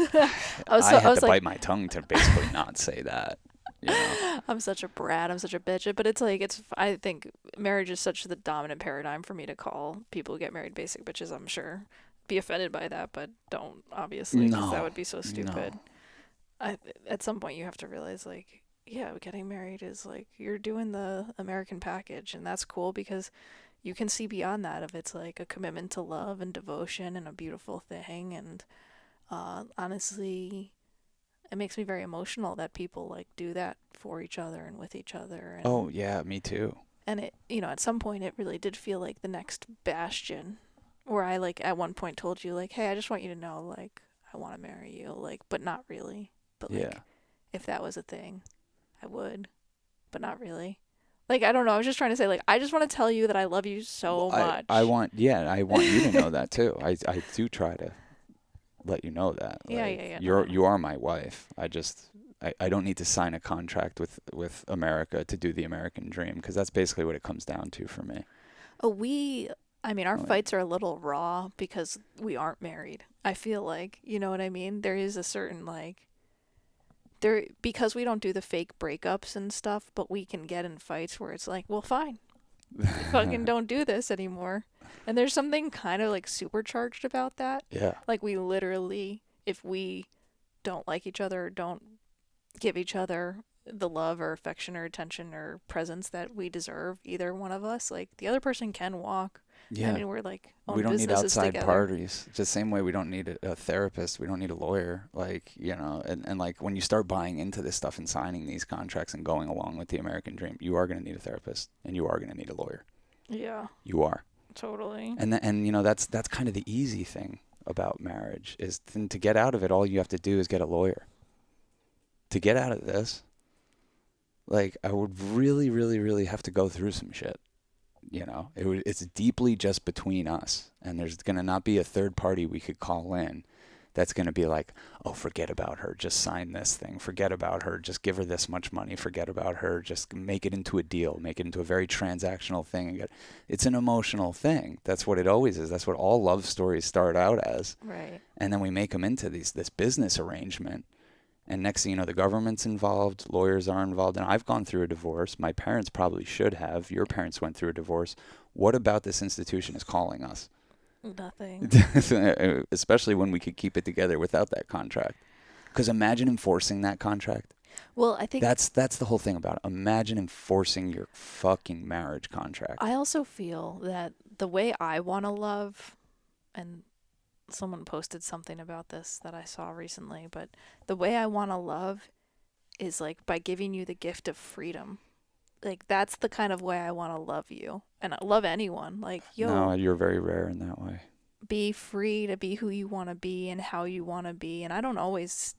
I I had was to like, bite my tongue to basically not say that, you know? I'm such a brat. I'm such a bitch. But it's like, I think marriage is such the dominant paradigm for me to call people who get married basic bitches. I'm sure be offended by that, but don't, obviously, because that No, would be so no. stupid. At some point you have to realize, like, yeah, getting married is like you're doing the American package, and that's cool because you can see beyond that of it's like a commitment to love and devotion and a beautiful thing. And honestly, it makes me very emotional that people like do that for each other and with each other. Oh, yeah, me too. And it, at some point it really did feel like the next bastion, where I like at one point told you like, hey, I just want you to know, like, I want to marry you, like, but not really. But Yeah. like, if that was a thing, I would, but not really. Like, I don't know. I was just trying to say, like, I just want to tell you that I love you Well, so I much. want, yeah, I want you to know that too. I do try to let you know that. Yeah, Like, yeah, yeah. No, I know. you are my wife. I don't need to sign a contract with America to do the American dream, because that's basically what it comes down to for me. Oh, I mean, our Like, fights are a little raw because we aren't married. I feel like, you know what I mean? There is a certain, like, because we don't do the fake breakups and stuff, but we can get in fights where it's like, well, fine, fucking don't do this anymore. And there's something kind of like supercharged about that. yeah, Like, we literally, if we don't like each other or don't give each other the love or affection or attention or presence that we deserve, either one of us, like, the other person can walk. I yeah. mean, we're like We own don't need businesses outside together. parties. It's the same way we don't need a therapist. We don't need a lawyer. Like, and like when you start buying into this stuff and signing these contracts and going along with the American dream, you are going to need a therapist and you are going to need a lawyer. Yeah, You are. totally. And that's kind of the easy thing about marriage is to get out of it. All you have to do is get a lawyer. To get out of this, like, I would really, really, really have to go through some shit. It's deeply just between us, and there's gonna not be a third party we could call in that's going to be like, oh, forget about her, just sign this thing, forget about her, just give her this much money, forget about her, just make it into a deal, make it into a very transactional thing. It's an emotional thing. That's what it always is. That's what all love stories start out as. Right. And then we make them into this business arrangement. And next thing you know, the government's involved, lawyers are involved, and I've gone through a divorce. My parents probably should have. Your parents went through a divorce. What about this institution is calling us? Nothing. Especially when we could keep it together without that contract. Because imagine enforcing that contract. Well, I think that's the whole thing about it. Imagine enforcing your fucking marriage contract. I also feel that the way I want to love, and someone posted something about this that I saw recently, but the way I want to love is like by giving you the gift of freedom. Like that's the kind of way I want to love you, and I love anyone. Like, yo, No, you're very rare in that way. be free to be who you want to be and how you want to be. And I don't always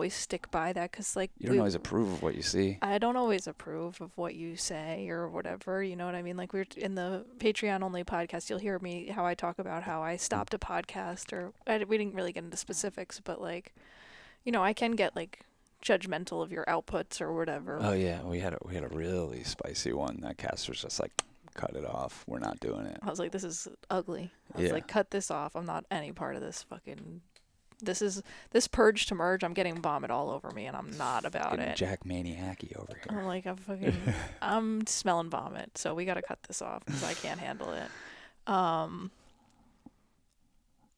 stick by that, because like you don't always approve of what you see. I don't always approve of what you say or whatever, you know what I mean? Like we're in the Patreon only podcast, you'll hear me how I talk about how I stopped a podcast, or we didn't really get into specifics, but like, you know, I can get like judgmental of your outputs or whatever. Oh yeah, we had a really spicy one that Cass was just like, cut it off. We're not doing it. I was like, this is ugly. I was like, cut this off. I'm not any part of this fucking. This purge to merge. I'm getting vomit all over me, and I'm not about it. Jack Maniac-y over here. I'm like, I'm smelling vomit, so we got to cut this off because I can't handle it.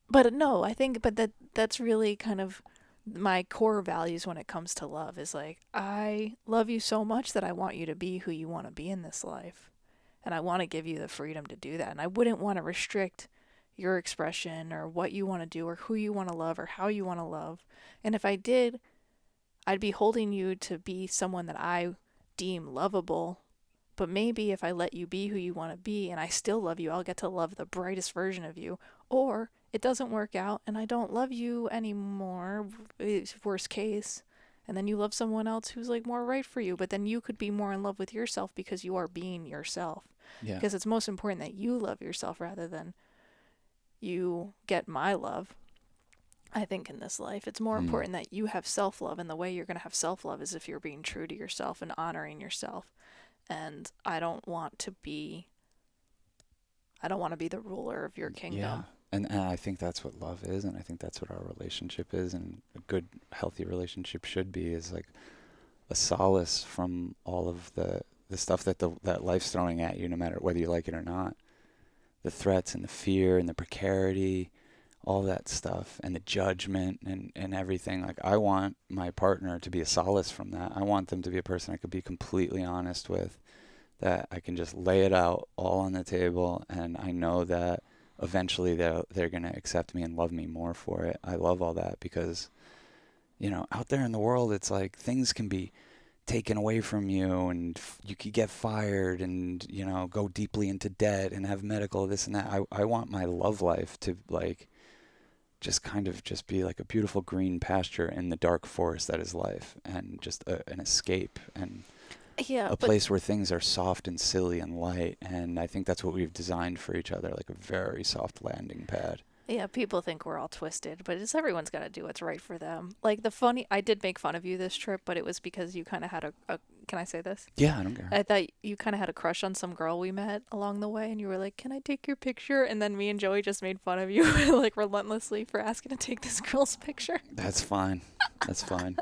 But no, I think, that's really kind of my core values when it comes to love, is like, I love you so much that I want you to be who you want to be in this life. And I want to give you the freedom to do that. And I wouldn't want to restrict your expression or what you want to do or who you want to love or how you want to love. And if I did, I'd be holding you to be someone that I deem lovable. But maybe if I let you be who you want to be and I still love you, I'll get to love the brightest version of you. Or it doesn't work out and I don't love you anymore, worst case. And then you love someone else who's like more right for you. But then you could be more in love with yourself because you are being yourself. Yeah. Because it's most important that you love yourself rather than you get my love. I think in this life, it's more important that you have self-love. And the way you're going to have self-love is if you're being true to yourself and honoring yourself. And I don't want to be the ruler of your kingdom. Yeah. And I think that's what love is, and I think that's what our relationship is, and a good, healthy relationship should be, is like a solace from all of the stuff that life's throwing at you, no matter whether you like it or not. The threats and the fear and the precarity, all that stuff, and the judgment and everything. Like, I want my partner to be a solace from that. I want them to be a person I could be completely honest with, that I can just lay it out all on the table, and I know that eventually they're going to accept me and love me more for it. I love all that because, you know, out there in the world, it's like things can be taken away from you, and you could get fired and, you know, go deeply into debt and have medical this and that. I want my love life to like just kind of just be like a beautiful green pasture in the dark forest that is life, and just an escape and a place where things are soft and silly and light. And I think that's what we've designed for each other, like a very soft landing pad. Yeah, people think we're all twisted, but everyone's got to do what's right for them. Like I did make fun of you this trip, but it was because you kind of had a can I say this? Yeah, I don't care. I thought you kind of had a crush on some girl we met along the way, and you were like, can I take your picture? And then me and Joey just made fun of you like relentlessly for asking to take this girl's picture. That's fine. That's fine.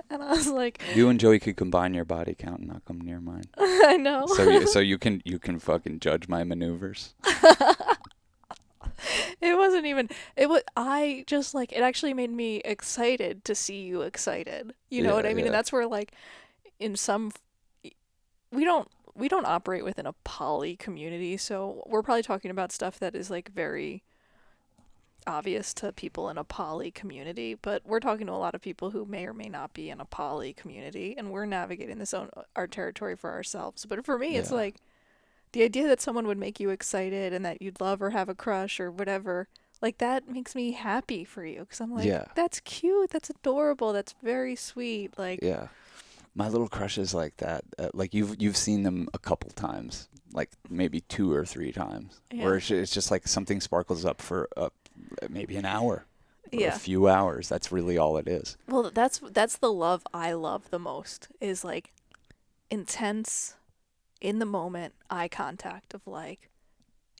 And I was like, you and Joey could combine your body count and not come near mine. I know. So you can fucking judge my maneuvers. It wasn't even, it was, I just like, it actually made me excited to see you excited. You know what I mean? Yeah. And that's where like, in some, we don't operate within a poly community. So we're probably talking about stuff that is like very obvious to people in a poly community, but we're talking to a lot of people who may or may not be in a poly community, and we're navigating our territory for ourselves. But for me, it's like, the idea that someone would make you excited and that you'd love or have a crush or whatever, like that makes me happy for you. Because I'm like, that's cute. That's adorable. That's very sweet. Like, yeah. My little crushes like that, like you've seen them a couple times, like maybe 2 or 3 times, where it's just like something sparkles up for maybe an hour. For a Yeah. few hours. That's really all it is. Well, that's the love I love the most is like intense in the moment eye contact of like,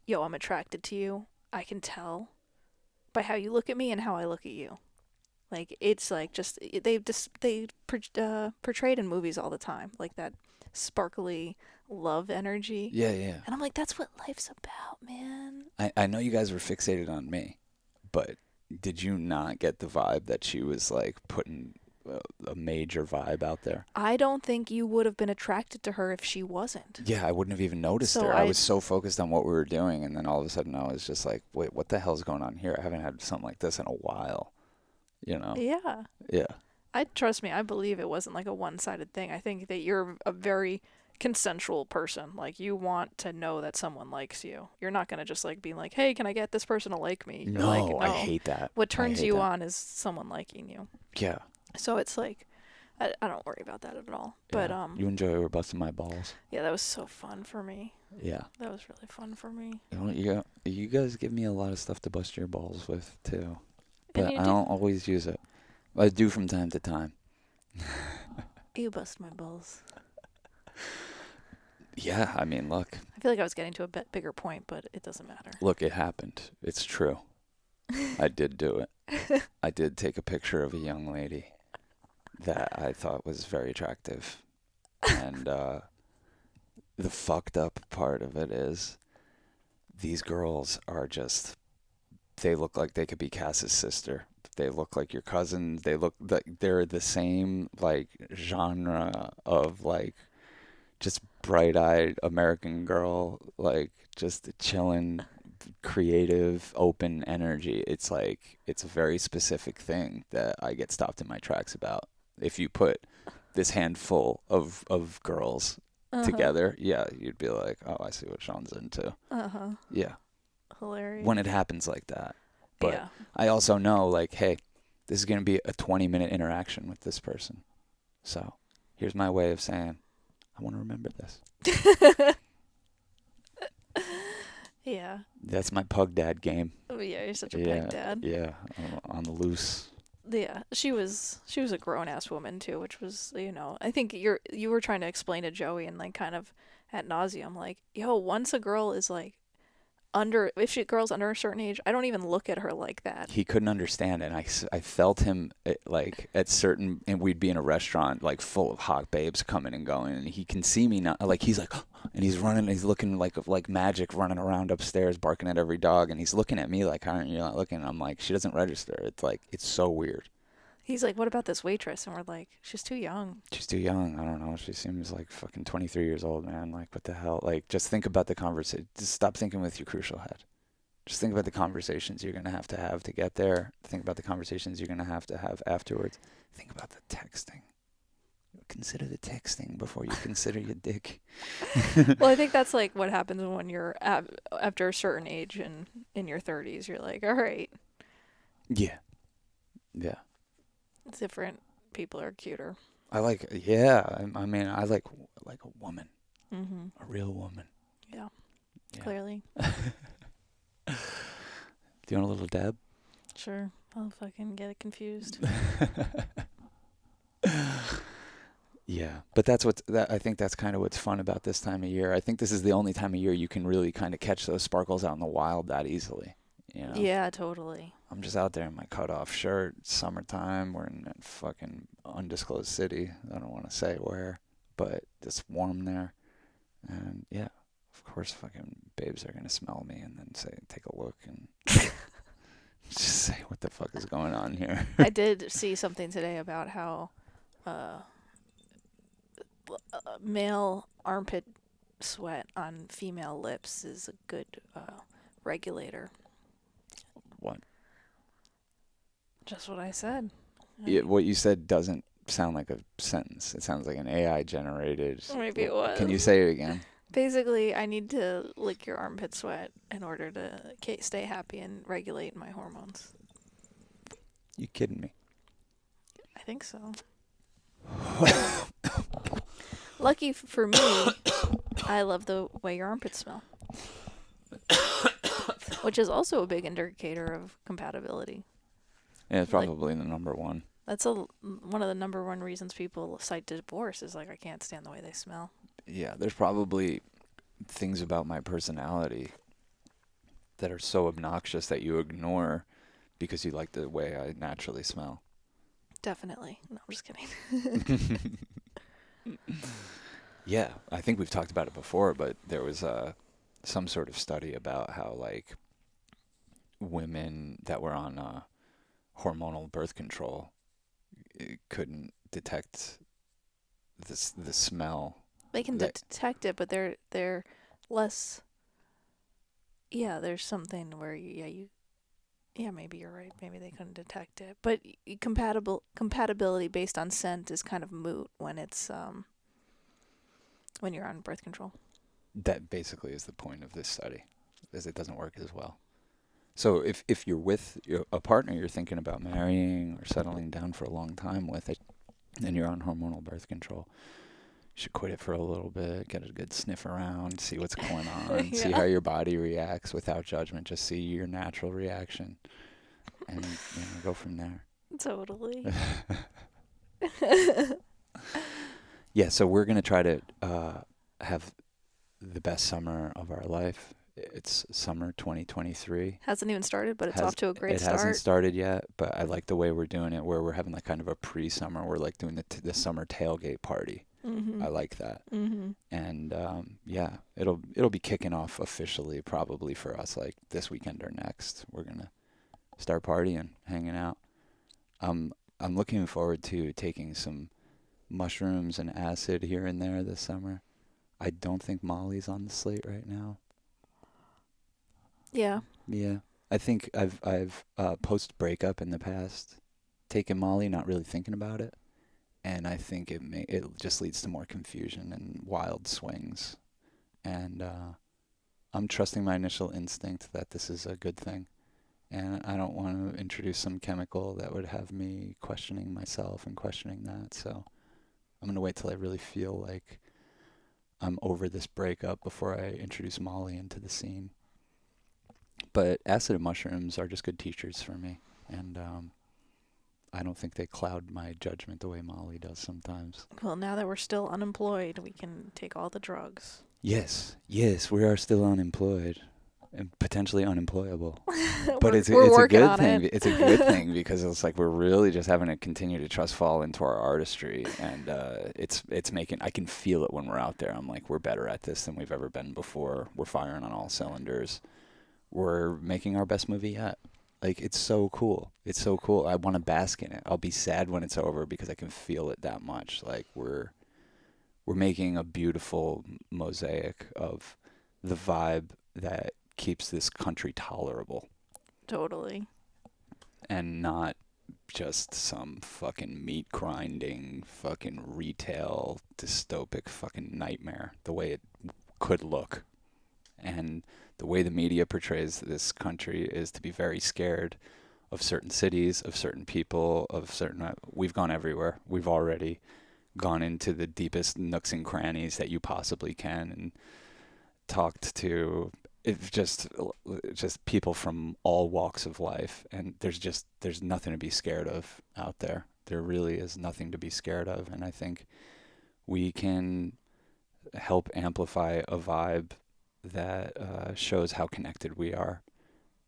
yo, I'm attracted to you. I can tell by how you look at me and how I look at you. Like it's like just portrayed in movies all the time, like that sparkly love energy. Yeah, yeah. And I'm like, that's what life's about, man. I know you guys were fixated on me, but did you not get the vibe that she was like putting a major vibe out there? I don't think you would have been attracted to her if she wasn't. Yeah, I wouldn't have even noticed So her. I I- was so focused on what we were doing, and then all of a sudden I was just like, wait, what the hell's going on here? I haven't had something like this in a while. You know? Yeah. Yeah. Trust me, I believe it wasn't like a one-sided thing. I think that you're a very consensual person. Like you want to know that someone likes you. You're not going to just like be like, "Hey, can I get this person to like me?" You're No, like, I hate that. What I turns hate you that. on is someone liking you. Yeah. So it's like I don't worry about that at all. But yeah. You enjoy her busting my balls. yeah, that was so fun for me. Yeah. That was really fun for me. You guys give me a lot of stuff to bust your balls with too, And but you I do- don't always use it. I do from time to time. You bust my balls. Yeah, I mean, look, I feel like I was getting to a bit bigger point, but it doesn't matter. it happened. It's true. I did do it. I did take a picture of a young lady that I thought was very attractive. And the fucked up part of it is these girls are just, they look like they could be Cass's sister. They look like your cousin. They look like they're the same like genre of like just bright-eyed American girl, like just chilling, creative, open energy. It's like it's a very specific thing that I get stopped in my tracks about. If you put this handful of girls together, yeah, you'd be like, oh, I see what Sean's into. Yeah, Hilarious. when it happens like that. But yeah. I also know, like, hey, this is going to be a 20-minute interaction with this person. So here's my way of saying, I want to remember this. Yeah. That's my pug dad game. Oh yeah, you're such a Yeah, peg dad. yeah, on the loose. Yeah, she was a grown ass woman too, which was, I think you were trying to explain to Joey and like kind of ad nauseum, like, yo, once a girl is like girl's under a certain age, I don't even look at her like that. He couldn't understand it. And I felt him like at certain, and we'd be in a restaurant like full of hot babes coming and going, and he can see me now. Like he's like, and he's running, he's looking like magic, running around upstairs, barking at every dog, and he's looking at me like, how aren't you not looking? And I'm like, she doesn't register. It's like, it's so weird. He's like, what about this waitress? And we're like, she's too young. She's too young. I don't know. She seems like fucking 23 years old, man. Like, what the hell? Like, just think about the conversation. Just stop thinking with your crucial head. Just think about the conversations you're going to have to get there. Think about the conversations you're going to have afterwards. Think about the texting. Consider the texting before you consider your dick. Well, I think that's like what happens when you're after a certain age and in your 30s. You're like, all right, Yeah. Yeah. different people are cuter. I like, yeah. I mean, I like a woman. Mm-hmm. A real woman. Yeah, Yeah. clearly. Do you want a little dab? Sure. I'll fucking get it confused. Yeah, but I think that's kind of what's fun about this time of year. I think this is the only time of year you can really kind of catch those sparkles out in the wild that easily. You know? Yeah, totally. I'm just out there in my cutoff shirt, summertime. We're in a fucking undisclosed city. I don't want to say where, but it's warm there. And yeah, of course, fucking babes are gonna smell me and then take a look and just say, what the fuck is going on here? I did see something today about how male armpit sweat on female lips is a good regulator. What? Just what I said. Yeah, what you said doesn't sound like a sentence. It sounds like an AI generated. Maybe it was. Can you say it again? Basically, I need to lick your armpit sweat in order to stay happy and regulate my hormones. You kidding me? I think so. Lucky for me, I love the way your armpits smell. Which is also a big indicator of compatibility. Yeah, it's Like, probably the number one. that's one of the number one reasons people cite divorce is like, I can't stand the way they smell. Yeah, there's probably things about my personality that are so obnoxious that you ignore because you like the way I naturally smell. Definitely. No, I'm just kidding. Yeah, I think we've talked about it before, but there was some sort of study about how like women that were on hormonal birth control couldn't detect the smell. They can That detect it, but they're less. Yeah, there's something where yeah, maybe you're right. Maybe they couldn't detect it, but compatibility based on scent is kind of moot when it's when you're on birth control. that basically is the point of this study, is it doesn't work as well. So if you're with a partner you're thinking about marrying or settling down for a long time with it, and you're on hormonal birth control, you should quit it for a little bit, get a good sniff around, see what's going on, see how your body reacts without judgment. Just see your natural reaction, and go from there. Totally. Yeah, so we're gonna try to have the best summer of our life. It's summer 2023. Hasn't even started, but it's off to a great start. It hasn't started yet, but I like the way we're doing it, where we're having like kind of a pre-summer. We're like doing the summer tailgate party. Mm-hmm. I like that. Mm-hmm. And yeah, it'll be kicking off officially probably for us like this weekend or next. We're gonna start partying, hanging out. I'm looking forward to taking some mushrooms and acid here and there this summer. I don't think Molly's on the slate right now. Yeah. Yeah, I think I've post breakup in the past taken Molly, not really thinking about it, and I think it just leads to more confusion and wild swings, and I'm trusting my initial instinct that this is a good thing, and I don't want to introduce some chemical that would have me questioning myself and questioning that. So I'm gonna wait till I really feel like I'm over this breakup before I introduce Molly into the scene. But acid and mushrooms are just good teachers for me, and I don't think they cloud my judgment the way Molly does sometimes. Well, now that we're still unemployed, we can take all the drugs. Yes, we are still unemployed and potentially unemployable. But we're it's a good thing. It. It's a good thing because it's like we're really just having to continue to trust fall into our artistry, and it's making. I can feel it when we're out there. I'm like, we're better at this than we've ever been before. We're firing on all cylinders. We're making our best movie yet. Like, it's so cool. It's so cool. I want to bask in it. I'll be sad when it's over because I can feel it that much. Like, we're making a beautiful mosaic of the vibe that keeps this country tolerable. Totally. And not just some fucking meat grinding, fucking retail, dystopic fucking nightmare, the way it could look. And the way the media portrays this country is to be very scared of certain cities, of certain people, of certain... We've gone everywhere. We've already gone into the deepest nooks and crannies that you possibly can and talked to just people from all walks of life. And there's nothing to be scared of out there. There really is nothing to be scared of. And I think we can help amplify a vibe that shows how connected we are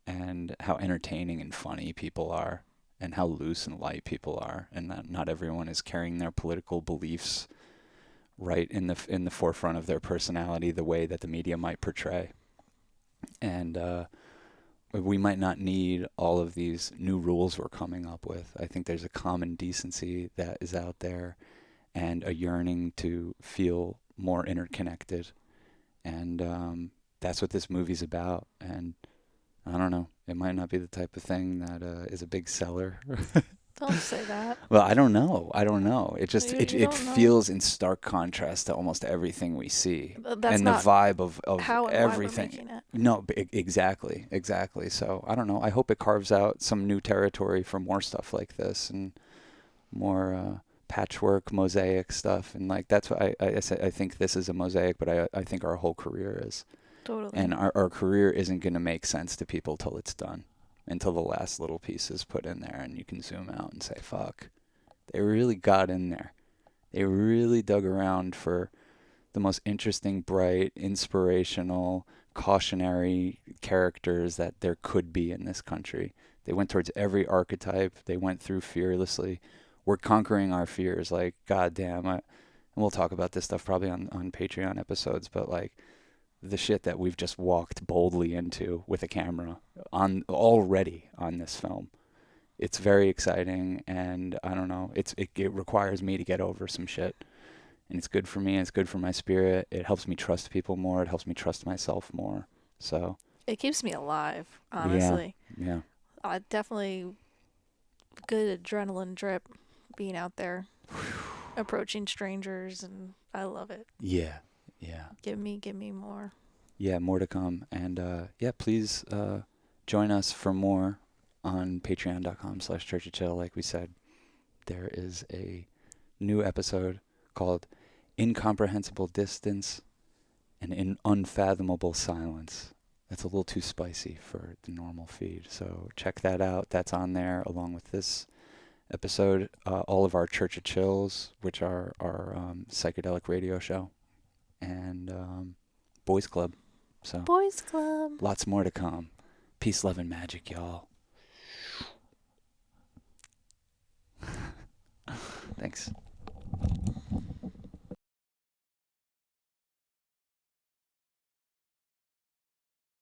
and how entertaining and funny people are and how loose and light people are, and that not everyone is carrying their political beliefs right in the forefront of their personality the way that the media might portray. And we might not need all of these new rules we're coming up with. I think there's a common decency that is out there and a yearning to feel more interconnected. And that's what this movie's about. And I don't know, it might not be the type of thing that is a big seller. Don't say that. Well, I don't know. It just You it don't know. feels in stark contrast to almost everything we see. That's and not the vibe of how and everything. why we're making it. No, exactly. So I don't know. I hope it carves out some new territory for more stuff like this and more patchwork mosaic stuff. And like that's what I think this is a mosaic, but I think our whole career is. Totally. And our career isn't going to make sense to people till it's done. until the last little piece is put in there, and you can zoom out and say, fuck, they really got in there. They really dug around for the most interesting, bright, inspirational, cautionary characters that there could be in this country. They went towards every archetype. They went through fearlessly. We're conquering our fears. Like, goddamn, and we'll talk about this stuff probably on Patreon episodes, but like the shit that we've just walked boldly into with a camera already on this film. It's very exciting, and I don't know, it requires me to get over some shit. And it's good for me, and it's good for my spirit. It helps me trust people more. It helps me trust myself more. So it keeps me alive, honestly. Yeah. Definitely good adrenaline drip being out there, approaching strangers, and I love it. Yeah. Give me more. Yeah, more to come. And please join us for more on patreon.com/churchofchill. Like we said, there is a new episode called Incomprehensible Distance and Unfathomable Silence. That's a little too spicy for the normal feed. So check that out. That's on there along with this episode. All of our Church of Chills, which are our psychedelic radio show, and Boys Club. So Boys Club. Lots more to come. Peace, love, and magic, y'all. Thanks.